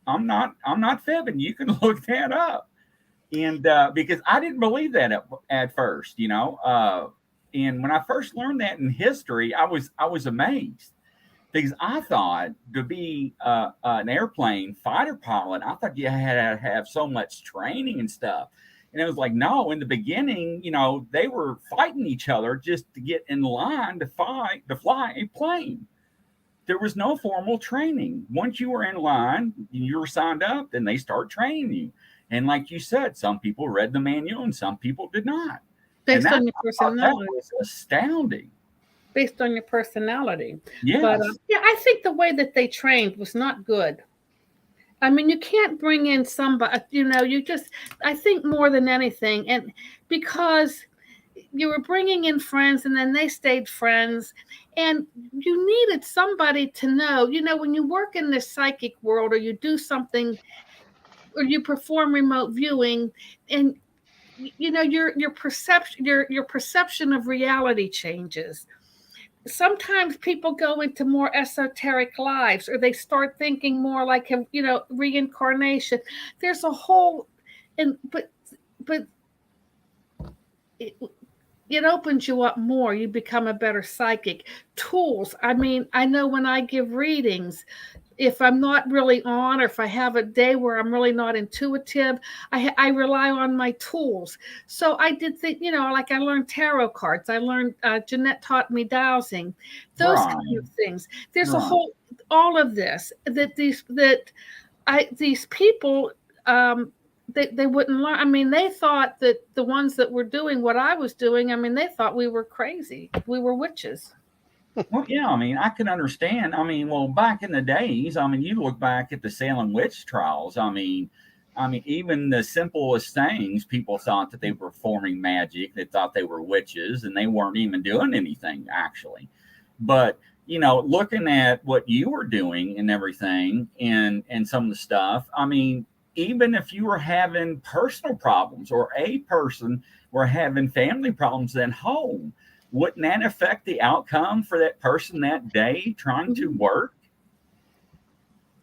I'm not fibbing. You can look that up. And because I didn't believe that at first, and when I first learned that in history, I was amazed because I thought to be an airplane fighter pilot, I thought you had to have so much training and stuff. And it was like, no, in the beginning, they were fighting each other just to get in line to fly a plane. There was no formal training. Once you were in line, you were signed up, then they start training you. And like you said, some people read the manual and some people did not. Based on your personality. That was astounding. Based on your personality. Yes. But I think the way that they trained was not good. I mean, you can't bring in somebody, I think more than anything, and because you were bringing in friends and then they stayed friends, and you needed somebody to know, when you work in this psychic world or you do something or you perform remote viewing, and your perception of reality changes. Sometimes people go into more esoteric lives, or they start thinking more like reincarnation. There's a whole, but it opens you up more. You become a better psychic. Tools. I mean, I know when I give readings, if I'm not really on, or if I have a day where I'm really not intuitive, I rely on my tools. So I did think, like I learned tarot cards. I learned, Jeanette taught me dowsing, those kind of things. There's a whole, all of this, these people, they wouldn't learn. I mean, they thought that the ones that were doing what I was doing, I mean, they thought we were crazy. We were witches. Well, yeah, I mean, I can understand. I mean, well, back in the days, I mean, you look back at the Salem witch trials. I mean, even the simplest things, people thought that they were performing magic. They thought they were witches, and they weren't even doing anything, actually. But, looking at what you were doing and everything and some of the stuff, I mean, even if you were having personal problems or a person were having family problems at home, wouldn't that affect the outcome for that person that day trying to work?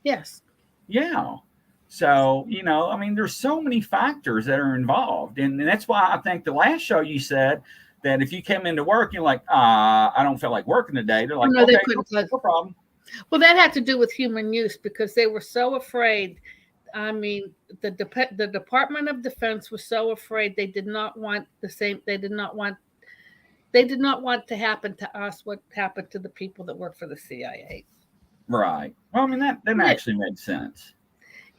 Yes. Yeah. So, I mean, there's so many factors that are involved. And that's why I think the last show you said that if you came into work, you're like, I don't feel like working today. They're like, No, okay, they couldn't. no problem. Well, that had to do with human use because they were so afraid. I mean, the Department of Defense was so afraid they did not want the same. They did not want to happen to us what happened to the people that work for the CIA. Right. Well, I mean, that actually made sense.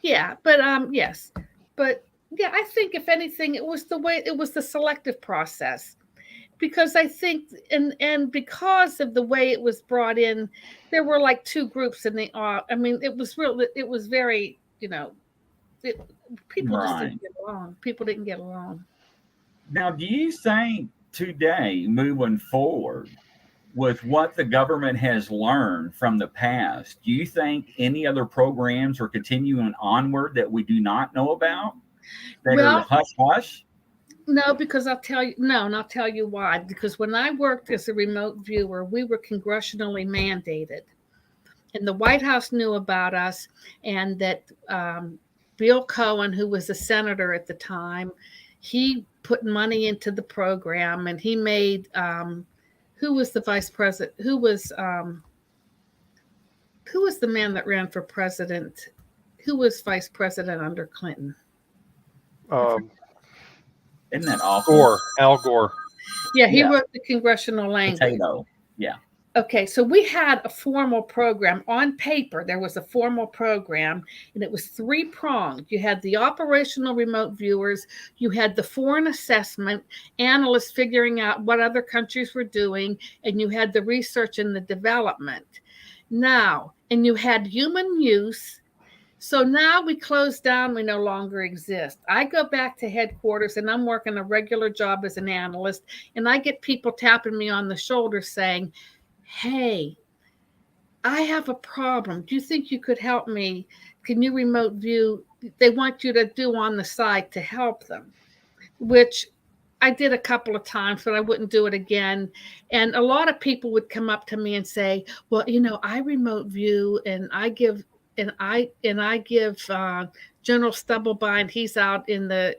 Yeah, but yes, but yeah, I think if anything, it was the selective process. Because I think, and because of the way it was brought in, there were like two groups in the. I mean, it was very, people just didn't get along. People didn't get along. Now, do you think today, moving forward, with what the government has learned from the past, do you think any other programs are continuing onward that we do not know about? That are hush hush? No, because I'll tell you, no, and I'll tell you why. Because when I worked as a remote viewer, we were congressionally mandated. And the White House knew about us, and that Bill Cohen, who was a senator at the time, he put money into the program, and he made, who was the vice president? Who was the man that ran for president? Who was vice president under Clinton? Isn't that awful? Al Gore. Yeah, he wrote the congressional language. Potato. Yeah. Okay, so we had a formal program on paper. There was a formal program, and it was three-pronged. You had the operational remote viewers, you had the foreign assessment, analysts figuring out what other countries were doing, and you had the research and the development. Now, and you had human use. So now we closed down, we no longer exist. I go back to headquarters and I'm working a regular job as an analyst, and I get people tapping me on the shoulder saying, hey, I have a problem. Do you think you could help me? Can you remote view? They want you to do on the side to help them, which I did a couple of times, but I wouldn't do it again. And a lot of people would come up to me and say, well, I remote view and I give General Stubblebind, he's out in the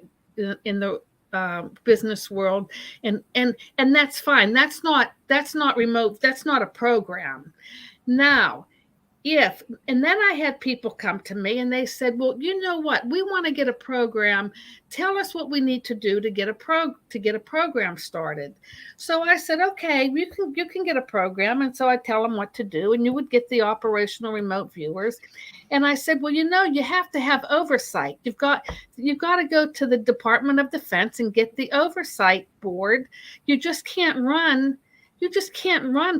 business world, and that's fine. That's not remote. That's not a program. Now, and then I had people come to me and they said, well, you know what? We want to get a program. Tell us what we need to do to get a program started. So I said, okay, you can get a program. And so I tell them what to do, and you would get the operational remote viewers. And I said, well, you have to have oversight. You've got to go to the Department of Defense and get the oversight board. You just can't run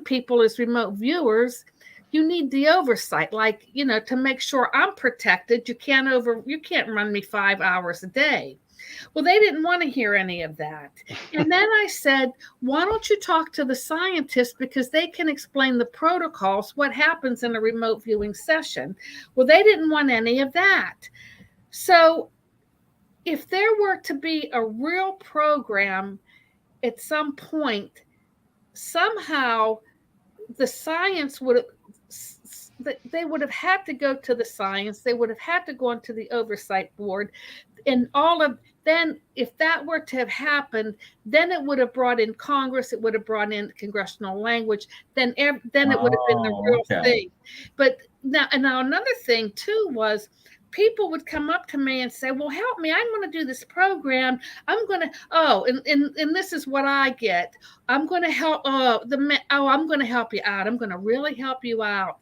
people as remote viewers. You need the oversight, to make sure I'm protected. You can't run me 5 hours a day. Well, they didn't want to hear any of that. And then I said, why don't you talk to the scientists, because they can explain the protocols, what happens in a remote viewing session. Well, they didn't want any of that. So if there were to be a real program at some point, somehow the science they would have had to go to the science. They would have had to go into the oversight board, and then if that were to have happened, then it would have brought in Congress. It would have brought in congressional language. Then it would have been the real thing. But now another thing too was, people would come up to me and say, well, help me. I'm going to do this program. I'm going to, and this is what I get. I'm going to help, I'm going to help you out. I'm going to really help you out.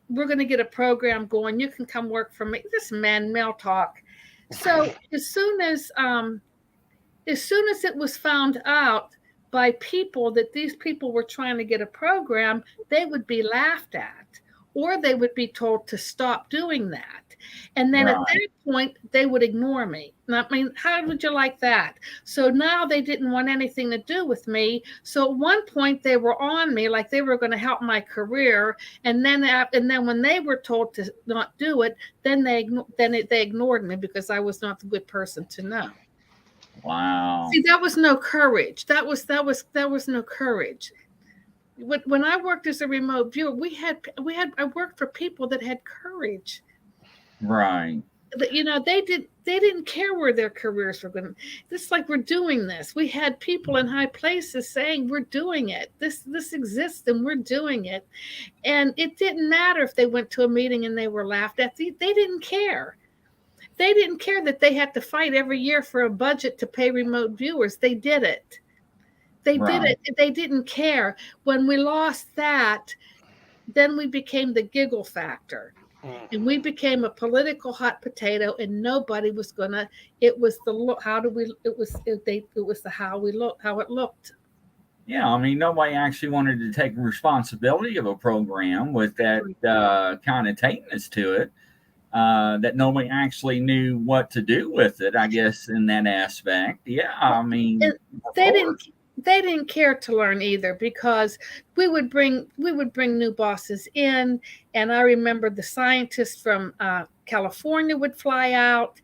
We're going to get a program going. You can come work for me. This man-male talk. So as soon as it was found out by people that these people were trying to get a program, they would be laughed at, or they would be told to stop doing that. And then at that point, they would ignore me. I mean, how would you like that? So now they didn't want anything to do with me. So at one point, they were on me like they were going to help my career. And then when they were told to not do it, then they ignored me because I was not the good person to know. Wow. See, that was no courage. That was no courage. When I worked as a remote viewer, I worked for people that had courage. Right. They did. they didn't care where their careers were going. It's like, we're doing this. We had people in high places saying, we're doing it. This exists and we're doing it. And it didn't matter if they went to a meeting and they were laughed at. They didn't care. They didn't care that they had to fight every year for a budget to pay remote viewers. They did it. They did it. They didn't care. When we lost that, then we became the giggle factor. And we became a political hot potato, and nobody was gonna. It was the look. How do we? It was the how we look. How it looked. Yeah, I mean, nobody actually wanted to take responsibility of a program with that kind of tightness to it. That nobody actually knew what to do with it. I guess in that aspect. Yeah, I mean, they didn't care to learn either, because we would bring new bosses in, and I remember the scientists from California would fly out,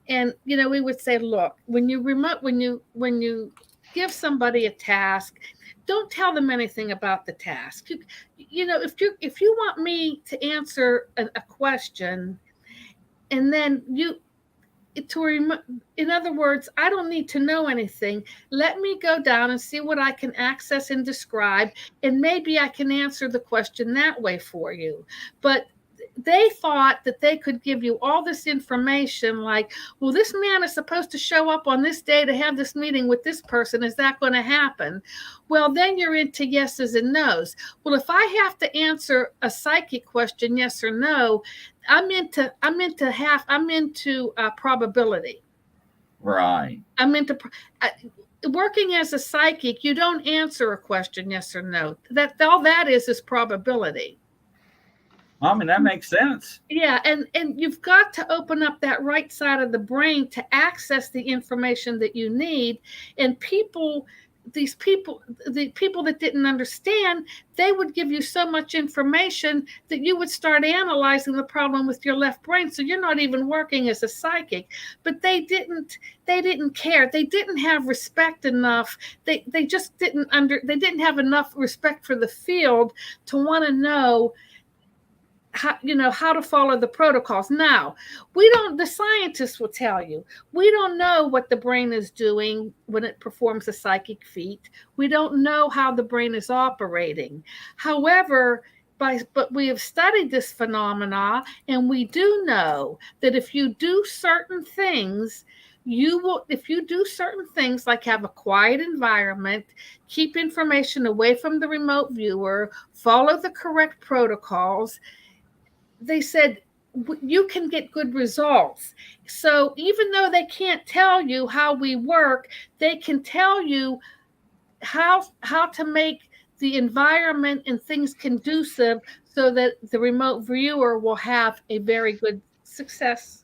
and we would say, look, when you give somebody a task, don't tell them anything about the task. If you want me to answer a question, and then in other words, I don't need to know anything. Let me go down and see what I can access and describe, and maybe I can answer the question that way for you. But they thought that they could give you all this information, like, well, this man is supposed to show up on this day to have this meeting with this person. Is that going to happen? Well, then you're into yeses and nos. Well, if I have to answer a psychic question, yes or no, I'm into probability. Right. I'm into working as a psychic. You don't answer a question yes or no. That all that is probability. I mean, that makes sense. Yeah, and you've got to open up that right side of the brain to access the information that you need. And the people that didn't understand, they would give you so much information that you would start analyzing the problem with your left brain. So you're not even working as a psychic. But they didn't care. They didn't have respect enough. They just didn't they didn't have enough respect for the field to want to know how to follow the protocols. Now, the scientists will tell you, we don't know what the brain is doing when it performs a psychic feat. We don't know how the brain is operating. However, but we have studied this phenomena, and we do know that if you do certain things, if you do certain things like have a quiet environment, keep information away from the remote viewer, follow the correct protocols, they said you can get good results. So even though they can't tell you how we work, they can tell you how to make the environment and things conducive so that the remote viewer will have a very good success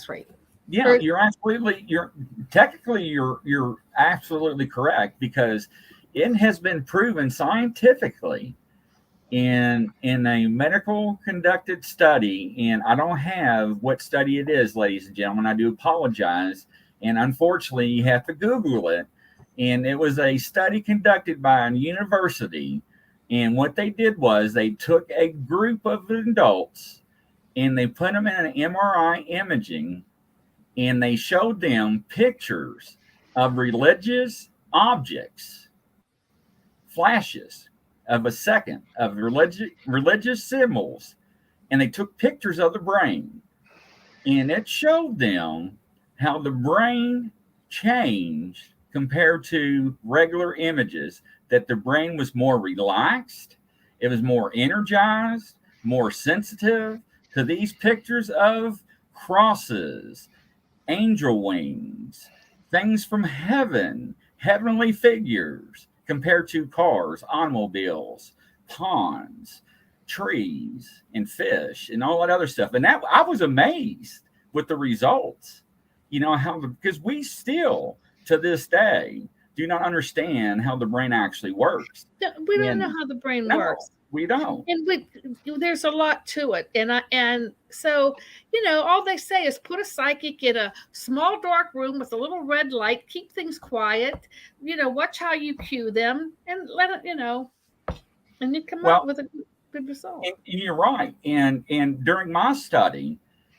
rate. Yeah, you're absolutely correct, because it has been proven scientifically in a medical conducted study, and I don't have what study it is, ladies and gentlemen. I do apologize, and unfortunately you have to Google it. And it was a study conducted by a university, and what they did was they took a group of adults and they put them in an MRI imaging, and they showed them pictures of religious objects, flashes of a second of religious symbols, and they took pictures of the brain, and it showed them how the brain changed compared to regular images, that the brain was more relaxed, it was more energized, more sensitive to these pictures of crosses, angel wings, things from heaven, heavenly figures, compared to cars, automobiles, ponds, trees, and fish, and all that other stuff. And that I was amazed with the results. Because we still, to this day, do not understand how the brain actually works. We don't know how the brain works. We don't. And there's a lot to it. And so, all they say is put a psychic in a small dark room with a little red light, keep things quiet, watch how you cue them, and let it, and you come up with a good result. And you're right. And during my study,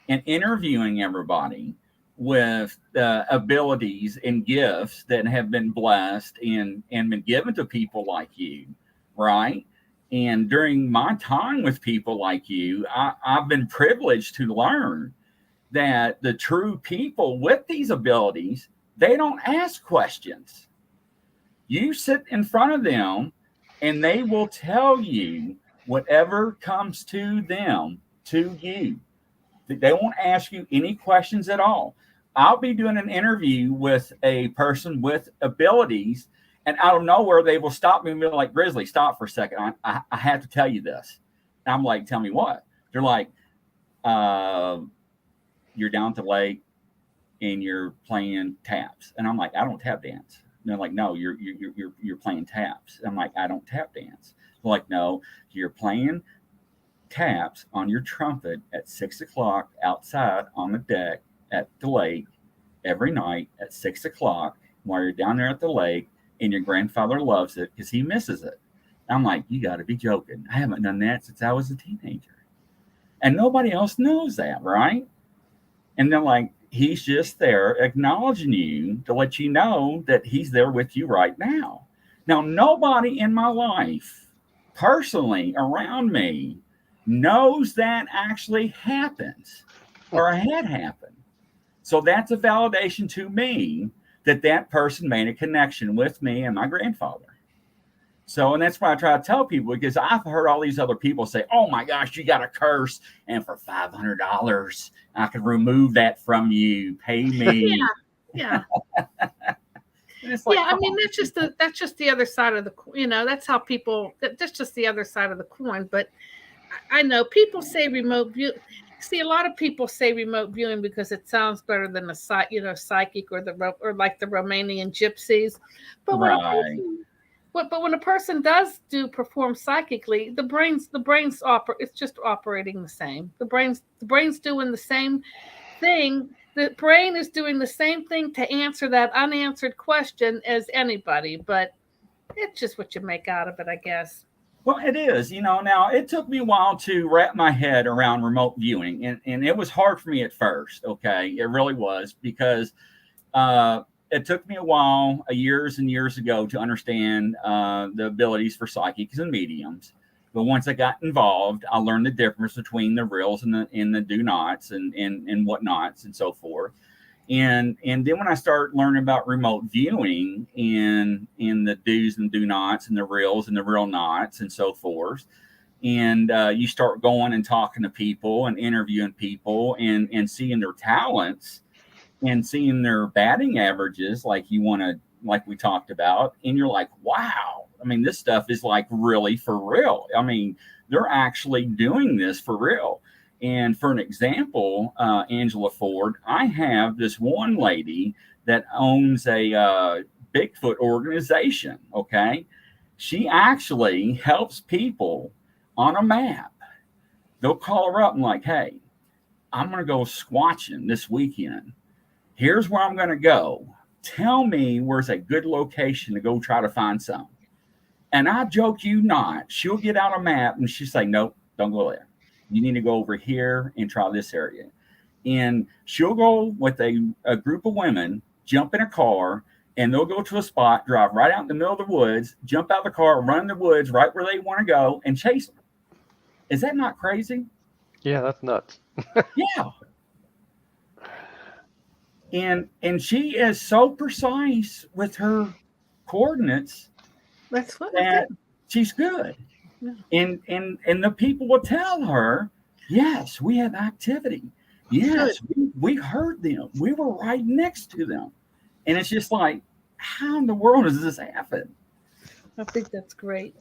and interviewing everybody with abilities and gifts that have been blessed and been given to people like you, right? And during my time with people like you, I've been privileged to learn that the true people with these abilities, they don't ask questions. You sit in front of them and they will tell you whatever comes to them, to you. They won't ask you any questions at all. I'll be doing an interview with a person with abilities, and out of nowhere, they will stop me and be like, Grizzly, stop for a second. I have to tell you this. And I'm like, tell me what? They're like, you're down at the lake and you're playing taps. And I'm like, I don't tap dance. And they're like, no, you're playing taps. I'm like, I don't tap dance. They're like, no, you're playing taps on your trumpet at 6 o'clock outside on the deck at the lake every night at 6 o'clock while you're down there at the lake, and your grandfather loves it because he misses it. I'm like, you got to be joking. I haven't done that since I was a teenager. And nobody else knows that, right? And they're like, he's just there acknowledging you to let you know that he's there with you right now. Now, nobody in my life, personally, around me, knows that actually happens or had happened. So that's a validation to me that that person made a connection with me and my grandfather. So, and that's why I try to tell people, because I've heard all these other people say, oh my gosh, you got a curse, and for $500, I can remove that from you. Pay me. Yeah. Like, yeah, I mean, that's just the other side of the, that's how people, that's just the other side of the coin. But I know people say remote view. See, a lot of people say remote viewing because it sounds better than a psychic or like the Romanian gypsies. But when a person does perform psychically, the brain's it's just operating the same. The brain's doing the same thing. The brain is doing the same thing to answer that unanswered question as anybody, but it's just what you make out of it, I guess. Well, it is, now it took me a while to wrap my head around remote viewing, and it was hard for me at first. Okay. It really was, because it took me a while, years and years ago, to understand the abilities for psychics and mediums. But once I got involved, I learned the difference between the reals and the do nots and whatnots and so forth. And then when I started learning about remote viewing and the do's and do nots and the reals and the real nots and so forth, and you start going and talking to people and interviewing people and seeing their talents and seeing their batting averages, like we talked about, and you're like, wow, I mean, this stuff is like really for real. I mean, they're actually doing this for real. And for an example, Angela Ford, I have this one lady that owns a Bigfoot organization, okay? She actually helps people on a map. They'll call her up and like, hey, I'm going to go squatching this weekend. Here's where I'm going to go. Tell me where's a good location to go try to find some. And I joke you not, she'll get out a map and she'll say, nope, don't go there. You need to go over here and try this area. And she'll go with a group of women, jump in a car, and they'll go to a spot, drive right out in the middle of the woods, jump out of the car, run in the woods right where they want to go, and chase them. Is that not crazy? Yeah, that's nuts. Yeah. And she is so precise with her coordinates that she's good. Yeah. And the people will tell her, yes, we have activity. Yes, we heard them. We were right next to them. And it's just like, how in the world does this happen? I think that's great.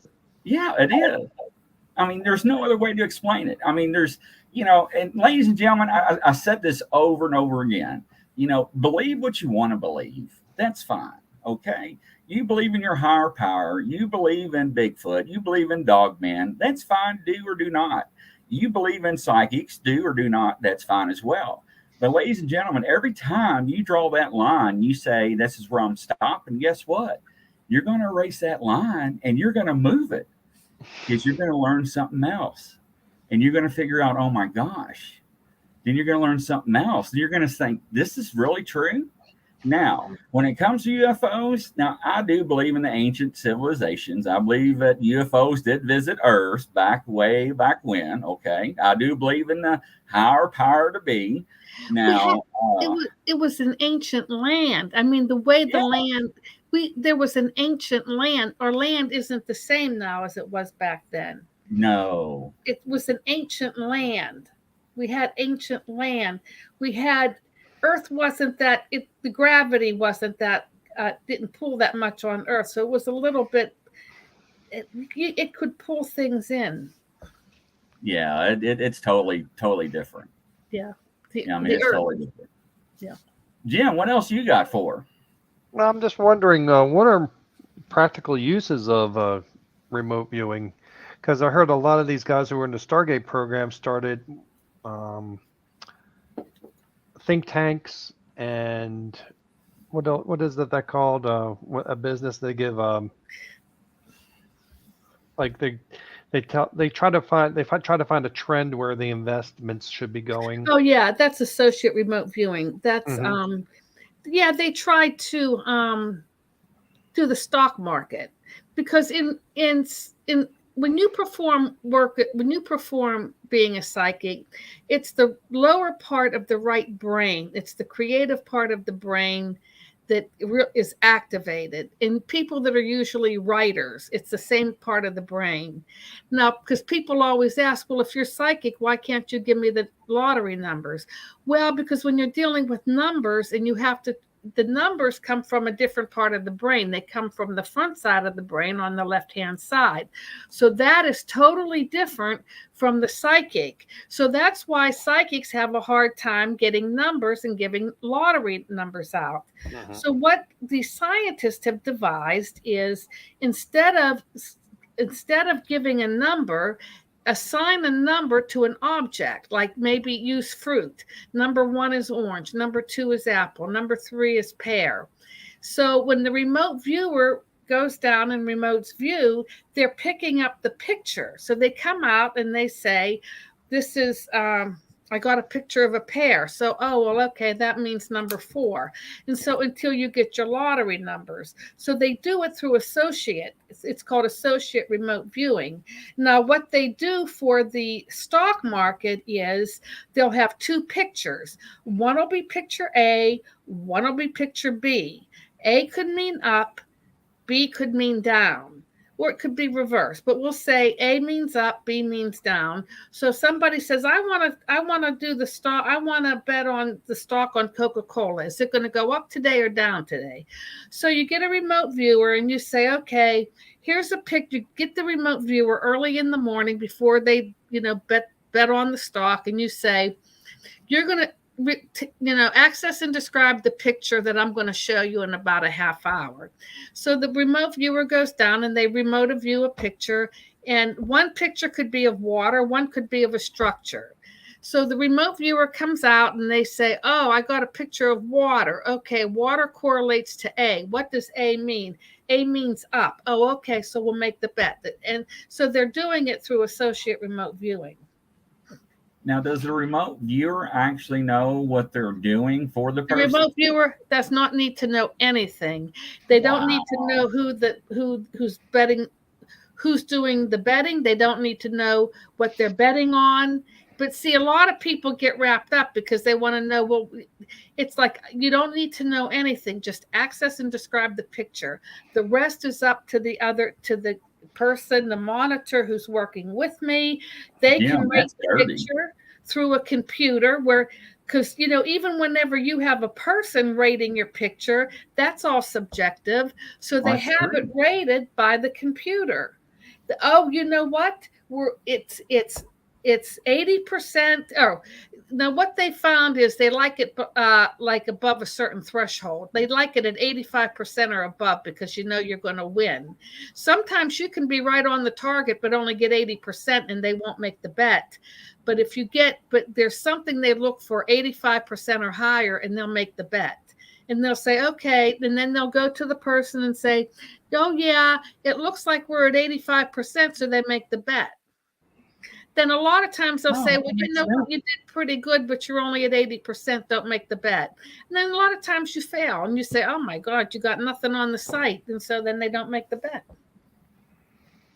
Yeah, it is. I mean, there's no other way to explain it. I mean, there's, and ladies and gentlemen, I said this over and over again, believe what you want to believe. That's fine. Okay. You believe in your higher power. You believe in Bigfoot. You believe in Dogman. That's fine. Do or do not. You believe in psychics. Do or do not. That's fine as well. But ladies and gentlemen, every time you draw that line, you say, this is where I'm stopping. Guess what? You're going to erase that line and you're going to move it because you're going to learn something else. And you're going to figure out, oh my gosh, then you're going to learn something else. You're going to think, this is really true. Now, when it comes to UFOs, now I do believe in the ancient civilizations. I believe that UFOs did visit Earth way back when. Okay, I do believe in the higher power to be. Now, it was an ancient land. I mean, the way the land there was an ancient land. Our land isn't the same now as it was back then. No, it was an ancient land. We had ancient land. We had Earth wasn't that the gravity wasn't that didn't pull that much on Earth, so it was a little bit. It could pull things in. Yeah, it's totally different. Yeah, I mean, it's totally different. Yeah, Jim, what else you got for? Well, I'm just wondering, what are practical uses of remote viewing? Because I heard a lot of these guys who were in the Stargate program started think tanks, and what is that called? A business they give like they try to find a trend where the investments should be going. Oh yeah, that's associate remote viewing. That's yeah, they try to do the stock market, because in when you perform being a psychic, it's the lower part of the right brain. It's the creative part of the brain that is activated. In people that are usually writers, it's the same part of the brain. Now, because people always ask, well, if you're psychic, why can't you give me the lottery numbers? Well, because when you're dealing with numbers and the numbers come from a different part of the brain. They come from the front side of the brain on the left-hand side. So that is totally different from the psychic. So that's why psychics have a hard time getting numbers and giving lottery numbers out. So what the scientists have devised is instead of giving a number, assign a number to an object, like maybe use fruit. Number 1 is orange. Number 2 is apple. Number 3 is pear. So when the remote viewer goes down and remotes view, they're picking up the picture. So they come out and they say, this is, I got a picture of a pear. So, oh, well, okay, that means number 4. And so until you get your lottery numbers. So they do it through associate. It's called associate remote viewing. Now, what they do for the stock market is they'll have 2 pictures. One will be picture A, one will be picture B. A could mean up, B could mean down. Or it could be reversed, but we'll say A means up, B means down. So if somebody says, I want to do the stock, I want to bet on the stock on Coca-Cola. Is it going to go up today or down today? So you get a remote viewer and you say, okay, here's a picture. Get the remote viewer early in the morning before they, bet on the stock, and you say, you're going to access and describe the picture that I'm going to show you in about a half hour. So the remote viewer goes down and they remote view a picture, and one picture could be of water, one could be of a structure. So the remote viewer comes out and they say, oh, I got a picture of water. Okay, water correlates to A. What does A mean? A means up. Oh, okay, so we'll make the bet. And so they're doing it through associate remote viewing. Now, does the remote viewer actually know what they're doing for the person? The remote viewer does not need to know anything. They don't need to know who's betting, who's doing the betting. They don't need to know what they're betting on. But see, a lot of people get wrapped up because they want to know, well, it's like, you don't need to know anything. Just access and describe the picture. The rest is up to the person, the monitor who's working with me. They can rate the picture through a computer because even whenever you have a person rating your picture, that's all subjective. So they have it rated by the computer. Oh, you know what? It's 80%. Oh, now what they found is they like it like above a certain threshold. They like it at 85% or above because you're going to win. Sometimes you can be right on the target but only get 80% and they won't make the bet. But there's something they look for, 85% or higher, and they'll make the bet. And they'll say, okay, and then they'll go to the person and say, oh yeah, it looks like we're at 85%, so they make the bet. then a lot of times they'll say, that well, you makes know what, sense. you did pretty good, but you're only at 80%, don't make the bet. And then a lot of times you fail and you say, oh my God, you got nothing on the site. And so then they don't make the bet.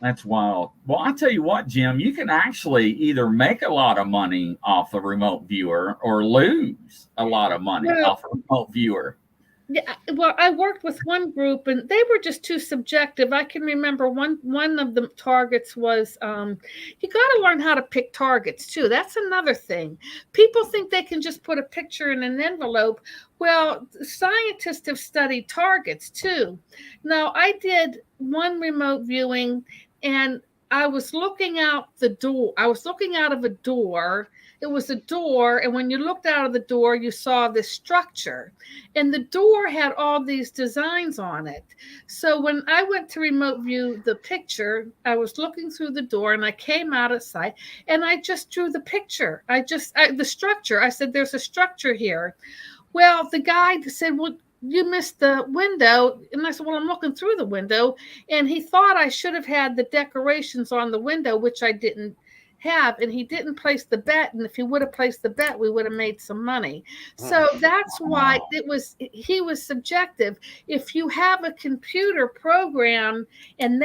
That's wild. Well, I tell you what, Jim, you can actually either make a lot of money off a remote viewer or lose a lot of money off a remote viewer. Yeah, well, I worked with one group and they were just too subjective. I can remember one of the targets was you got to learn how to pick targets too. That's another thing. People think they can just put a picture in an envelope. Well, scientists have studied targets too. Now, I did one remote viewing and I was looking out the door. I was looking out of a door. It was a door, and when you looked out of the door, you saw this structure. And the door had all these designs on it. So when I went to remote view the picture, I was looking through the door, and I came out of sight, and I just drew the picture. The structure. I said, there's a structure here. Well, the guy said, well, you missed the window. And I said, well, I'm looking through the window. And he thought I should have had the decorations on the window, which I didn't have, and he didn't place the bet, and if he would have placed the bet, we would have made some money. So that's why he was subjective. If you have a computer program and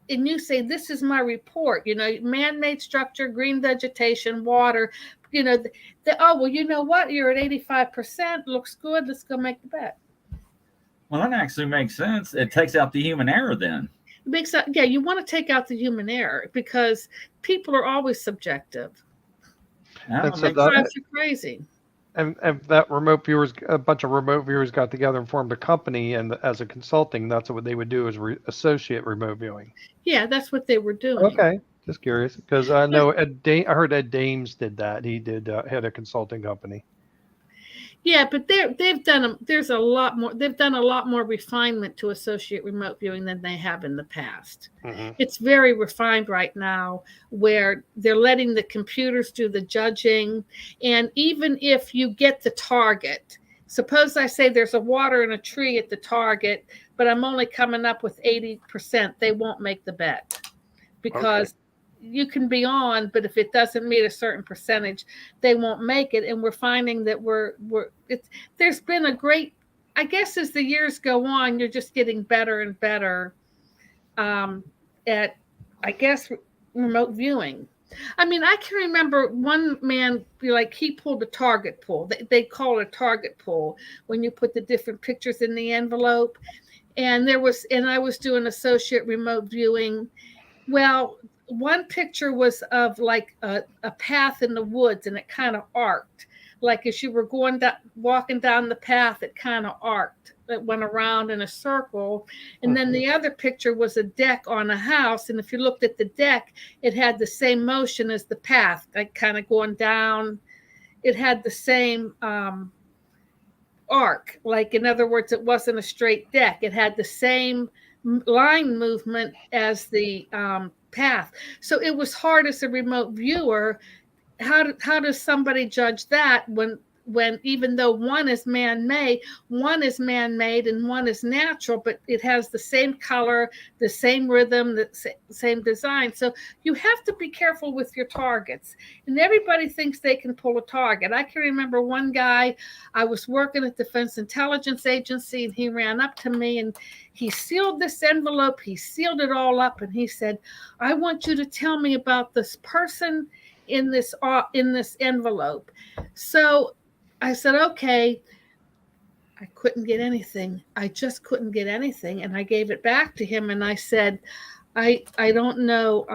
you say, this is my report, man-made structure, green vegetation, water, oh, well, you know what, you're at 85%, looks good, let's go make the bet. Well, that actually makes sense. It takes out the human error then. You want to take out the human error because people are always subjective. That drives you crazy. And that a bunch of remote viewers got together and formed a company, and as a consulting, that's what they would do is associate remote viewing. Yeah, that's what they were doing. Okay, just curious because I know I heard Ed Dames did that. He had a consulting company. Yeah, but they've done a lot more. They've done a lot more refinement to associate remote viewing than they have in the past. Mm-hmm. It's very refined right now, where they're letting the computers do the judging, and even if you get the target, suppose I say there's a water and a tree at the target, but I'm only coming up with 80%, they won't make the bet because. Okay. You can be on, but if it doesn't meet a certain percentage, they won't make it. And we're finding that there's been a great, I guess, as the years go on, you're just getting better and better at, I guess, remote viewing. I mean, I can remember one man, he pulled a target pull. They call it a target pull when you put the different pictures in the envelope. And I was doing associate remote viewing. Well, one picture was of a path in the woods, and it kind of arced. Like as you were walking down the path, it kind of arced. It went around in a circle. And then the other picture was a deck on a house. And if you looked at the deck, it had the same motion as the path, like kind of going down. It had the same arc. Like, in other words, it wasn't a straight deck. It had the same line movement as the path. So it was hard as a remote viewer. How does somebody judge that when even though one is man-made and one is natural, but it has the same color, the same rhythm, the same design. So you have to be careful with your targets. And everybody thinks they can pull a target. I can remember one guy, I was working at Defense Intelligence Agency, and he ran up to me and he sealed this envelope. He sealed it all up, and he said, I want you to tell me about this person in this envelope. So I said, okay. I couldn't get anything. I just couldn't get anything. And I gave it back to him. And I said, I don't know.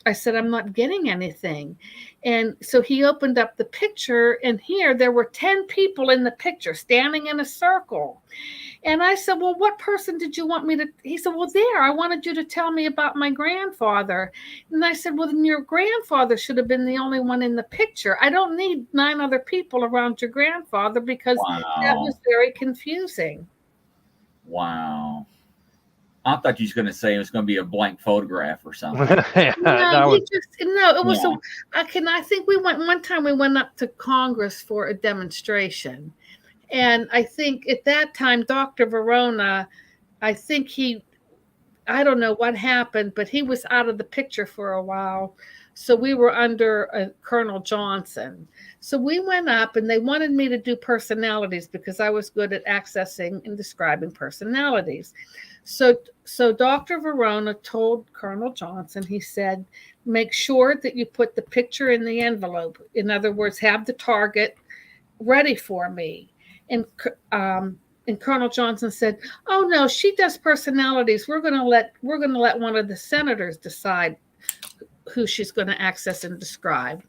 I said, I'm not getting anything. And so he opened up the picture, and here there were 10 people in the picture standing in a circle. And I said, well, what person did you want me to? He said, well, I wanted you to tell me about my grandfather. And I said, well, then your grandfather should have been the only one in the picture. I don't need 9 other people around your grandfather because that was very confusing. Wow. I thought you was going to say it was going to be a blank photograph or something. I think we went one time. We went up to Congress for a demonstration, and I think at that time, Dr. Verona, I think he I don't know what happened, but he was out of the picture for a while. So we were under Colonel Johnson. So we went up and they wanted me to do personalities because I was good at accessing and describing personalities. So Dr. Verona told Colonel Johnson, he said, make sure that you put the picture in the envelope. In other words, have the target ready for me. And Colonel Johnson said, "Oh no, she does personalities. We're going to let one of the senators decide who she's going to access and describe."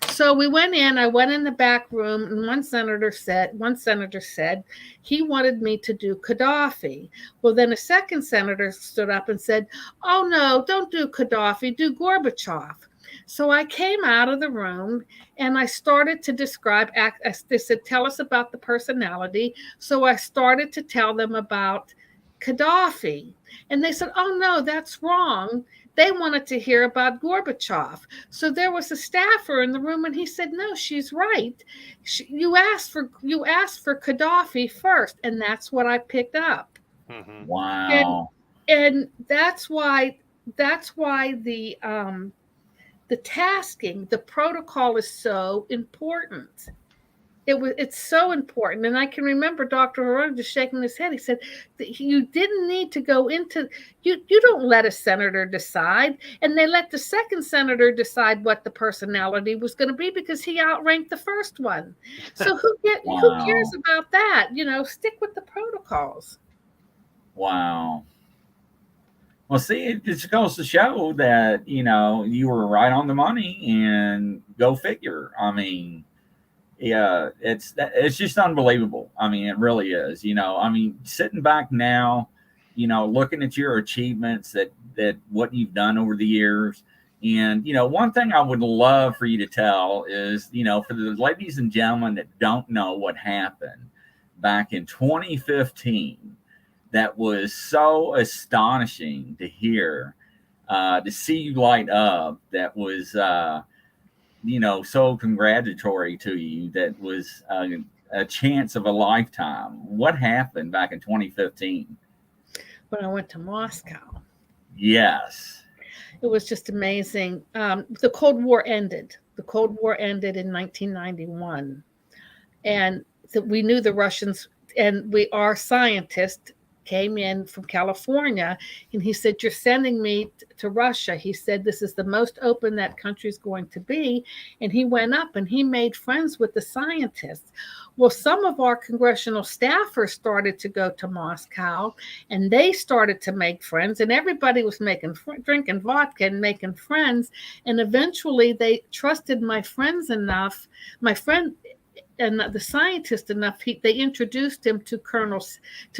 So we went in. I went in the back room, and one senator said he wanted me to do Gaddafi. Well, then a second senator stood up and said, "Oh no, don't do Gaddafi. Do Gorbachev." So I came out of the room and I started to describe. They said, "Tell us about the personality." So I started to tell them about Gaddafi, and they said, "Oh no, that's wrong." They wanted to hear about Gorbachev. So there was a staffer in the room, and he said, "No, she's right. You asked for Gaddafi first," and that's what I picked up. Mm-hmm. Wow. And that's why the tasking, the protocol is so important. It's so important. And I can remember Dr. Verona just shaking his head. He said, you didn't need to go into, you don't let a senator decide. And they let the second senator decide what the personality was going to be because he outranked the first one. So who cares about that? Stick with the protocols. Wow. Well, see, it just goes to show that, you were right on the money, and go figure. I mean, yeah, it's just unbelievable. I mean, it really is. Sitting back now, looking at your achievements, that what you've done over the years. And, one thing I would love for you to tell is, for the ladies and gentlemen that don't know what happened back in 2015, that was so astonishing to hear, to see you light up. That was, so congratulatory to you. That was a chance of a lifetime. What happened back in 2015? When I went to Moscow. Yes. It was just amazing. The Cold War ended. The Cold War ended in 1991. And we knew the Russians, and our scientist came in from California, and he said, "You're sending me to Russia." He said, "This is the most open that country's going to be." And he went up and he made friends with the scientists. Well, some of our congressional staffers started to go to Moscow, and they started to make friends, and everybody was drinking vodka and making friends. And eventually they trusted my friend and the scientist enough, they introduced him to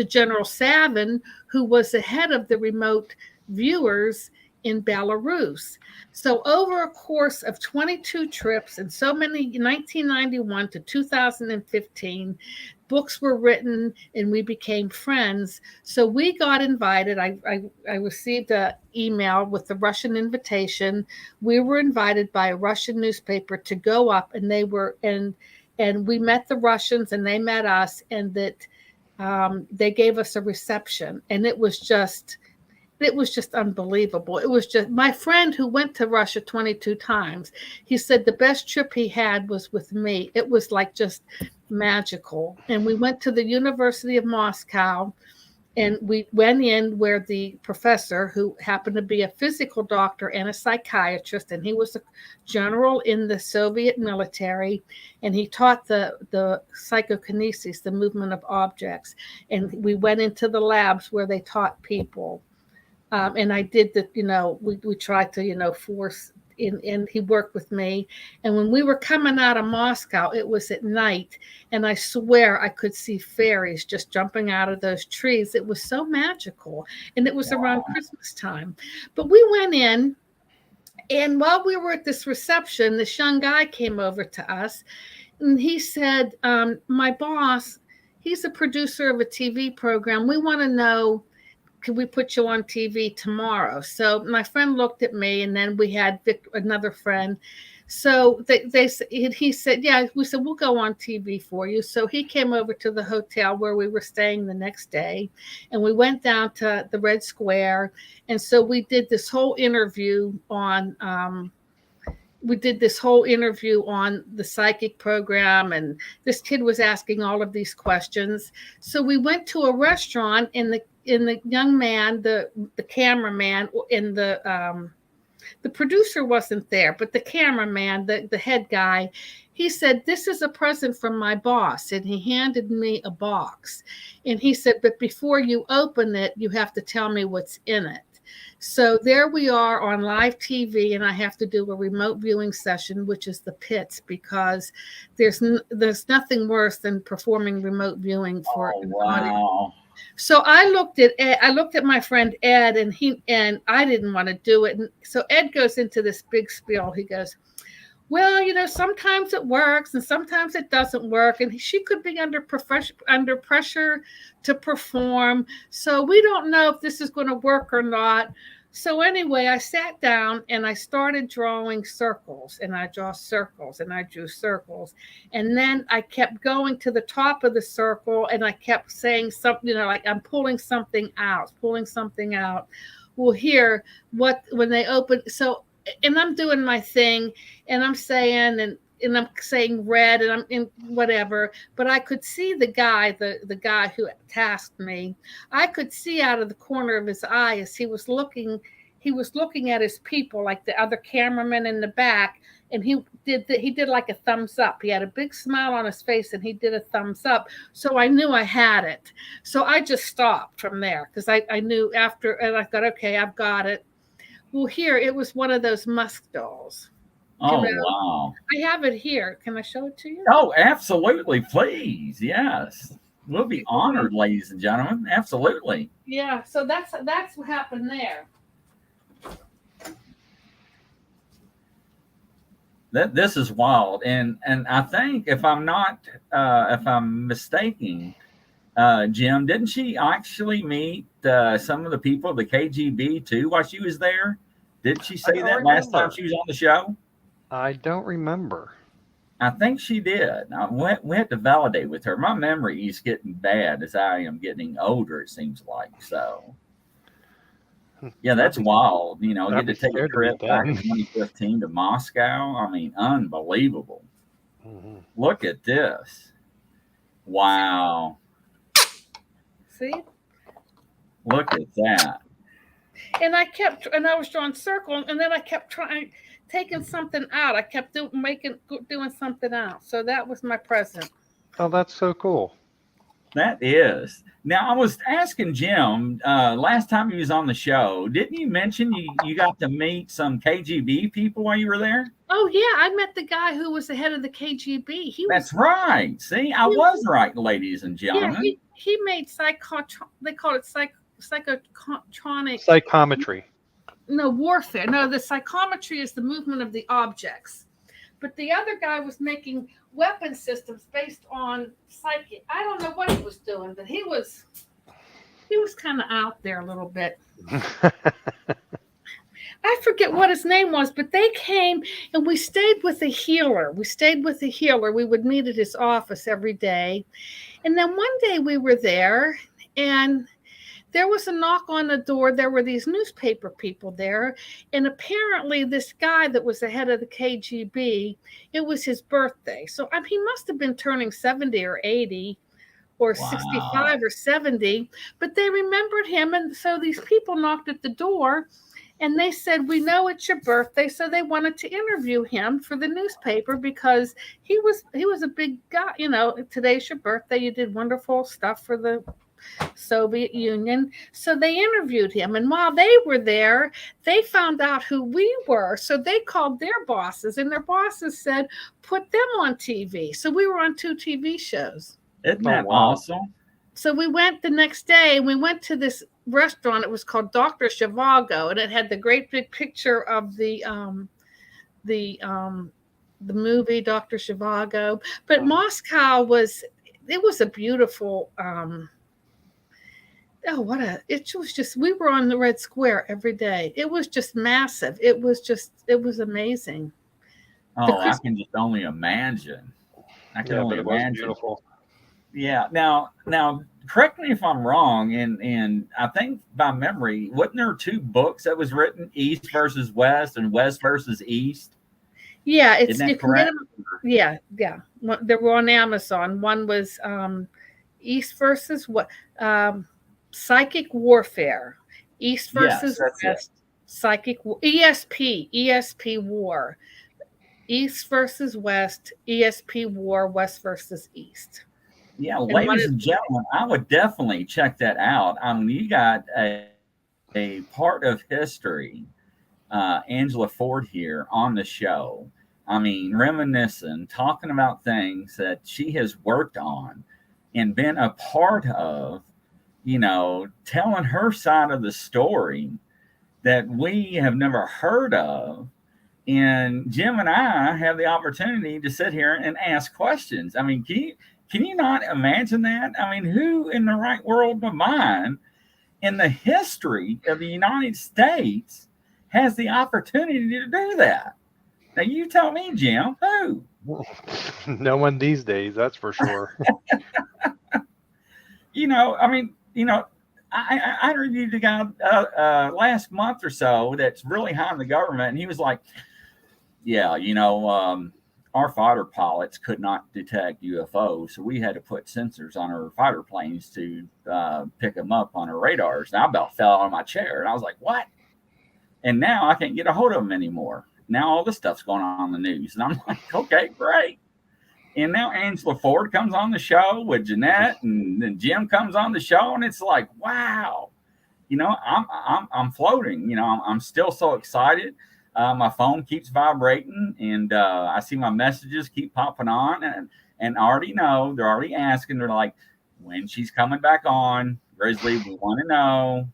General Savin, who was the head of the remote viewers in Belarus. So over a course of 22 trips and so many, 1991 to 2015, books were written and we became friends. So we got invited. I received an email with the Russian invitation. We were invited by a Russian newspaper to go up, and and we met the Russians and they met us, and that they gave us a reception, and it was just unbelievable. It was just, my friend who went to Russia 22 times, he said the best trip he had was with me. It was like just magical. And we went to the University of Moscow, and we went in where the professor, who happened to be a physical doctor and a psychiatrist, and he was a general in the Soviet military, and he taught the psychokinesis, the movement of objects. And we went into the labs where they taught people. And I did we tried to, force in, and he worked with me. And when we were coming out of Moscow, it was at night, and I swear I could see fairies just jumping out of those trees. It was so magical, and it was around Christmas time. But we went in, and while we were at this reception, this young guy came over to us, and he said, my boss, he's a producer of a TV program. We want to know, could we put you on TV tomorrow? So my friend looked at me, and then we had another friend. So he said, yeah, we said, we'll go on TV for you. So he came over to the hotel where we were staying the next day, and we went down to the Red Square. And so we did this whole interview on, the psychic program, and this kid was asking all of these questions. So we went to a restaurant, and the young man, the cameraman, in the producer wasn't there, but the cameraman, the head guy, he said, "This is a present from my boss." And he handed me a box. And he said, "But before you open it, you have to tell me what's in it." So there we are on live TV, and I have to do a remote viewing session, which is the pits, because there's nothing worse than performing remote viewing for an audience. So I looked at my friend Ed, and I didn't want to do it. And so Ed goes into this big spiel. He goes, "Well, sometimes it works and sometimes it doesn't work. And she could be under pressure to perform. So we don't know if this is going to work or not." So anyway, I sat down and I started drawing circles, and I draw circles, and I drew circles. And then I kept going to the top of the circle, and I kept saying something, like I'm pulling something out. Well, here, when they open, so, and I'm doing my thing, and I'm saying, and I'm saying red, and I'm in whatever, but I could see the guy who tasked me. I could see out of the corner of his eye as he was looking at his people, like the other cameraman in the back, and he did like a thumbs up. He had a big smile on his face, and he did a thumbs up. So I knew I had it. So I just stopped from there, because I knew after, and I thought, okay, I've got it. Well, here, it was one of those musk dolls. Oh, wow. I have it here. Can I show it to you? Oh, absolutely. Please. Yes. We'll be honored, ladies and gentlemen. Absolutely. Yeah. So that's what happened there. This is wild. And I think if I'm mistaken, Jim, didn't she actually meet some of the people of the KGB too while she was there? Did she say that last time she was on the show? I don't remember. I think she did. We had to validate with her. My memory is getting bad as I am getting older, it seems like. So, yeah, that's wild. Get to take a trip back in 2015 to Moscow. I mean, unbelievable. Mm-hmm. Look at this. Wow. See? Look at that. And I was drawing circles, and then I kept taking something out. I kept doing something out. So that was my present. Oh, that's so cool. That is. Now, I was asking Jim last time he was on the show, didn't you mention you got to meet some KGB people while you were there? Oh, yeah. I met the guy who was the head of the KGB. That's right. See, I was right, ladies and gentlemen. Yeah, he made they call it psychotronic. Psychometry. No, warfare. No, the psychometry is the movement of the objects. But the other guy was making weapon systems based on psychic. I don't know what he was doing, but he was kind of out there a little bit. I forget what his name was, but they came and we stayed with a healer. We would meet at his office every day. And then one day we were there, and there was a knock on the door. There were these newspaper people there. And apparently this guy that was the head of the KGB, it was his birthday. So he must have been turning 70 or 80 or 65 or 70. But they remembered him. And so these people knocked at the door, and they said, "We know it's your birthday." So they wanted to interview him for the newspaper, because he was a big guy. Today's your birthday. You did wonderful stuff for the Soviet Union. So they interviewed him, and while they were there, they found out who we were. So they called their bosses, and their bosses said, "Put them on TV." So we were on 2 TV shows. Isn't that awesome? So we went the next day, and we went to this restaurant. It was called Dr. Zhivago, and it had the great big picture of the movie Dr. Zhivago. But Moscow was a beautiful it was just, we were on the Red Square every day. It was just massive. It was amazing. The Oh, I can just only imagine. I can Yeah, only but it was imagine. beautiful. Yeah. Now, correct me if I'm wrong. And I think by memory, wasn't there two books that was written, East versus West and West versus East? Yeah, Isn't it's you that can get correct? them. Yeah, yeah. They were on Amazon. One was East versus what? Psychic warfare. East Yes, versus that's it. West. ESP war. East versus West. ESP war. West versus East. Yeah, And one ladies is and gentlemen, I would definitely check that out. I mean, you got a part of history, Angela Ford here on the show. I mean, reminiscing, talking about things that she has worked on and been a part of, telling her side of the story that we have never heard of. And Jim and I have the opportunity to sit here and ask questions. I mean, can you not imagine that? I mean, who in the right world of mind in the history of the United States has the opportunity to do that? Now, you tell me, Jim, who? No one these days, that's for sure. I mean, I interviewed a guy last month or so that's really high in the government, and he was like, yeah, our fighter pilots could not detect UFOs, so we had to put sensors on our fighter planes to pick them up on our radars. And I about fell out of my chair, and I was like, "What?" And now I can't get a hold of them anymore. Now all this stuff's going on in the news, and I'm like, "Okay, great." And now Angela Ford comes on the show with Jeanette, and then Jim comes on the show, and it's like, wow, I'm floating. I'm still so excited. My phone keeps vibrating, and I see my messages keep popping on, and I already know they're already asking. They're like, when she's coming back on, Grizzly, we want to know.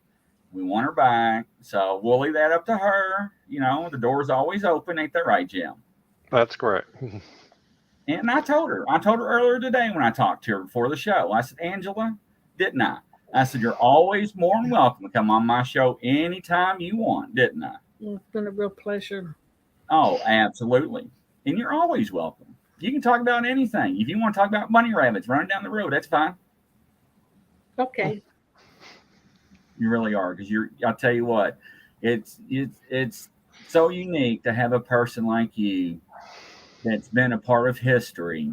We want her back, so we'll leave that up to her. The door's always open, ain't that right, Jim? That's correct. And I told her earlier today when I talked to her before the show. I said, Angela, didn't I? I said, you're always more than welcome to come on my show anytime you want, didn't I? it's been a real pleasure. Oh, absolutely. And you're always welcome. You can talk about anything. If you want to talk about bunny rabbits running down the road, that's fine. Okay. You really are, because I'll tell you what, it's so unique to have a person like you that's been a part of history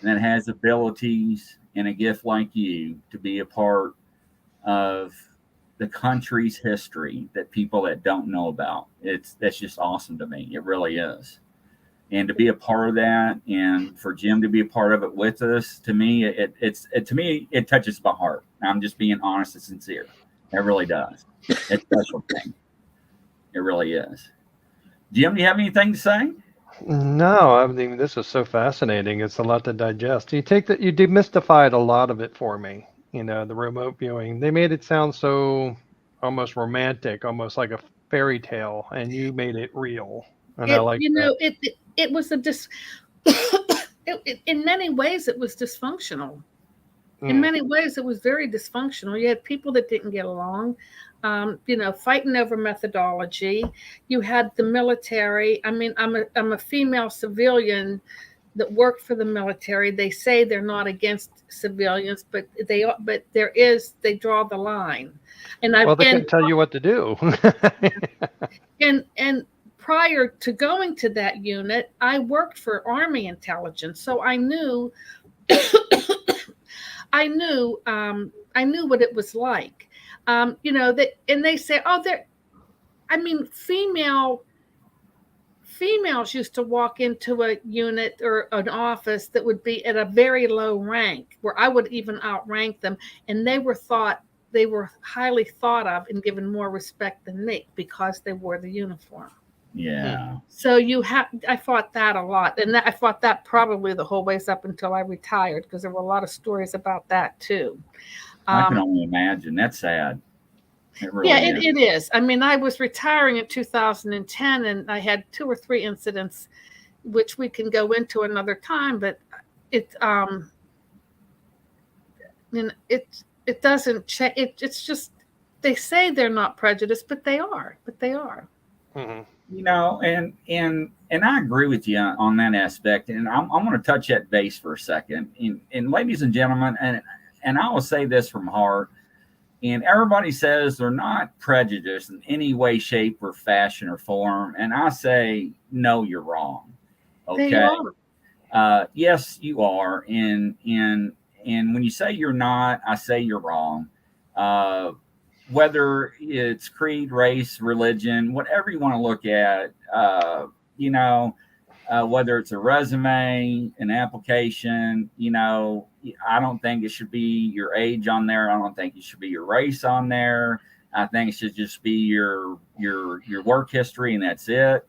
and that has abilities and a gift like you to be a part of the country's history that people that don't know about. That's just awesome to me. It really is. And to be a part of that, and for Jim to be a part of it with us, to me, it touches my heart. I'm just being honest and sincere. It really does. It's a special thing. It really is. Jim, do you have anything to say? No, I mean, this is so fascinating. It's a lot to digest. You demystified a lot of it for me. The remote viewing. They made it sound so almost romantic, almost like a fairy tale, and you made it real. And I like that. It was in many ways it was dysfunctional. In many ways, it was very dysfunctional. You had people that didn't get along, fighting over methodology. You had the military. I mean, I'm a female civilian that worked for the military. They say they're not against civilians, but they draw the line. And Well, they can't tell you what to do. and prior to going to that unit, I worked for Army intelligence, so I knew. I knew what it was like. And they say, females used to walk into a unit or an office that would be at a very low rank, where I would even outrank them, and they were highly thought of and given more respect than me because they wore the uniform. Yeah. So I fought that a lot, and I fought that probably the whole ways up until I retired, because there were a lot of stories about that too. I can only imagine. That's sad. It really is. It is. I mean, I was retiring in 2010, and I had 2 or 3 incidents, which we can go into another time. But it doesn't change. It's just, they say they're not prejudiced, but they are. Mm-hmm. And I agree with you on that aspect. And I'm going to touch that base for a second. And ladies and gentlemen, and I will say this from heart. And everybody says they're not prejudiced in any way, shape, or fashion or form. And I say, no, you're wrong. Okay. Yes, you are. And when you say you're not, I say you're wrong. Whether it's creed, race, religion, whatever you want to look at, whether it's a resume, an application, I don't think it should be your age on there. I don't think it should be your race on there. I think it should just be your work history, and that's it.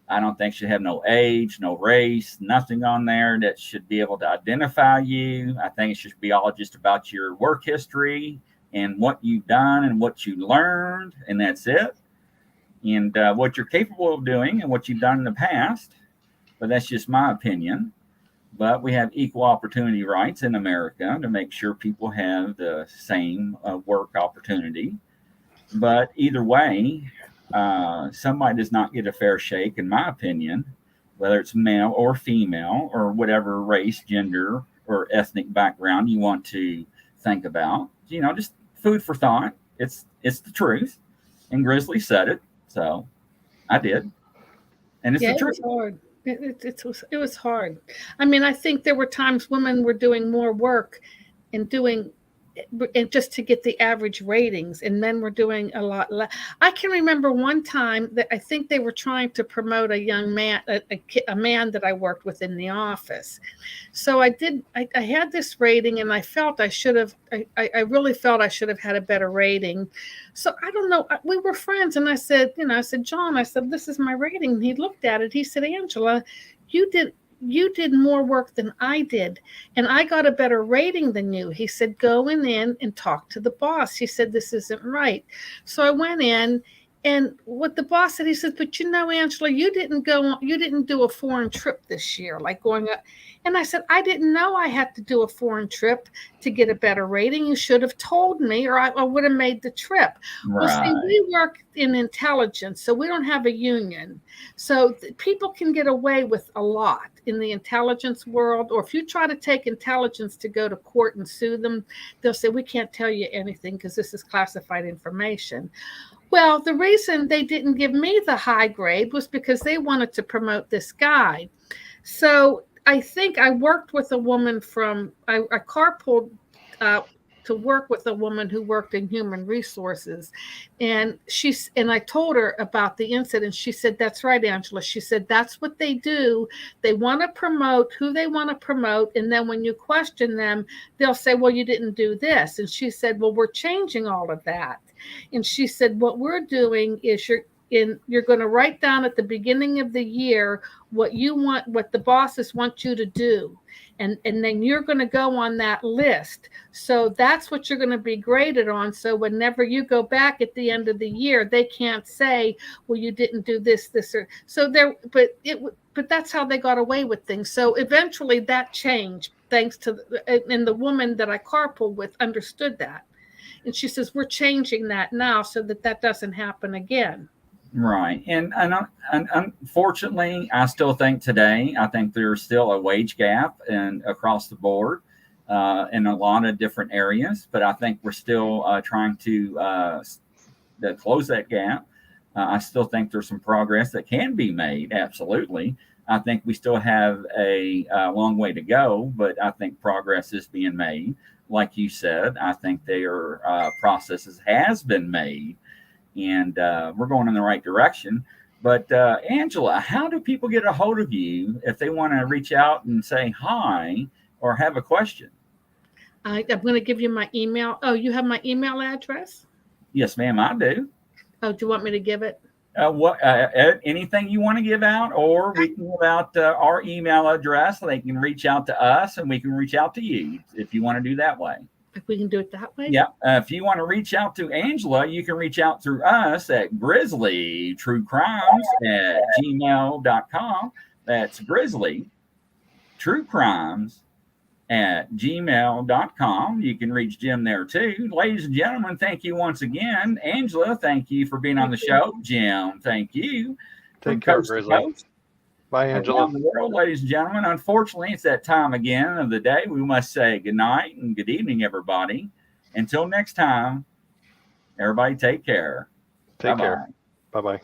I don't think it should have no age, no race, nothing on there that should be able to identify you. I think it should be all just about your work history and what you've done and what you learned, and that's it. And what you're capable of doing and what you've done in the past. But that's just my opinion. But we have equal opportunity rights in America to make sure people have the same work opportunity. But either way, somebody does not get a fair shake, in my opinion, whether it's male or female or whatever race, gender, or ethnic background you want to think about. Just food for thought. It's the truth. And Grizzly said it, so I did. And it's the truth. It was hard. It was hard. I mean, I think there were times women were doing more work and just to get the average ratings, and men were doing a lot less. I can remember one time that I think they were trying to promote a young man, a man that I worked with in the office. So I had this rating, and I felt I really felt I should have had a better rating. So I don't know. We were friends, and I said, John, this is my rating. And he looked at it. He said, Angela, you did more work than I did, and I got a better rating than you. He said, go in and talk to the boss. He said, this isn't right. So I went in, and what the boss said, he said, but Angela, you didn't do a foreign trip this year, like going up. And I said, I didn't know I had to do a foreign trip to get a better rating. You should have told me, or I would have made the trip. Right. Well, see, we work in intelligence, so we don't have a union. So people can get away with a lot in the intelligence world. Or if you try to take intelligence to go to court and sue them, they'll say, we can't tell you anything because this is classified information. Well, the reason they didn't give me the high grade was because they wanted to promote this guy. So I think I worked with a woman I carpooled to work with a woman who worked in human resources. And I told her about the incident. She said, that's right, Angela. She said, that's what they do. They want to promote who they want to promote. And then when you question them, they'll say, well, you didn't do this. And she said, well, we're changing all of that. And she said, what we're doing is you're going to write down at the beginning of the year what the bosses want you to do. And then you're going to go on that list. So that's what you're going to be graded on. So whenever you go back at the end of the year, they can't say, well, you didn't do this, or so there. But that's how they got away with things. So eventually that changed, thanks to and the woman that I carpooled with understood that. And she says, we're changing that now so that doesn't happen again. Right. And unfortunately, I still think today, I think there's still a wage gap across the board in a lot of different areas. But I think we're still trying to close that gap. I still think there's some progress that can be made. Absolutely. I think we still have a long way to go, but I think progress is being made. Like you said, I think their processes has been made, and we're going in the right direction. But Angela, how do people get a hold of you if they want to reach out and say hi or have a question? I'm going to give you my email. Oh, you have my email address? Yes, ma'am, I do. Oh, do you want me to give it? Anything you want to give out, or we can give out our email address so they can reach out to us, and we can reach out to you if you want to do that way. If we can do it that way? Yeah. If you want to reach out to Angela, you can reach out through us at grizzlytruecrimes@gmail.com. That's grizzlytruecrimes@gmail.com. You can reach Jim there too. Ladies and gentlemen, thank you once again. Angela, thank you for being on the show. Jim, thank you. Take care, coast to Grizzly. coast, Bye, Angela. around the world, ladies and gentlemen. Unfortunately, it's that time again of the day. We must say good night and good evening, everybody. Until next time, everybody take care. Take care. Bye-bye.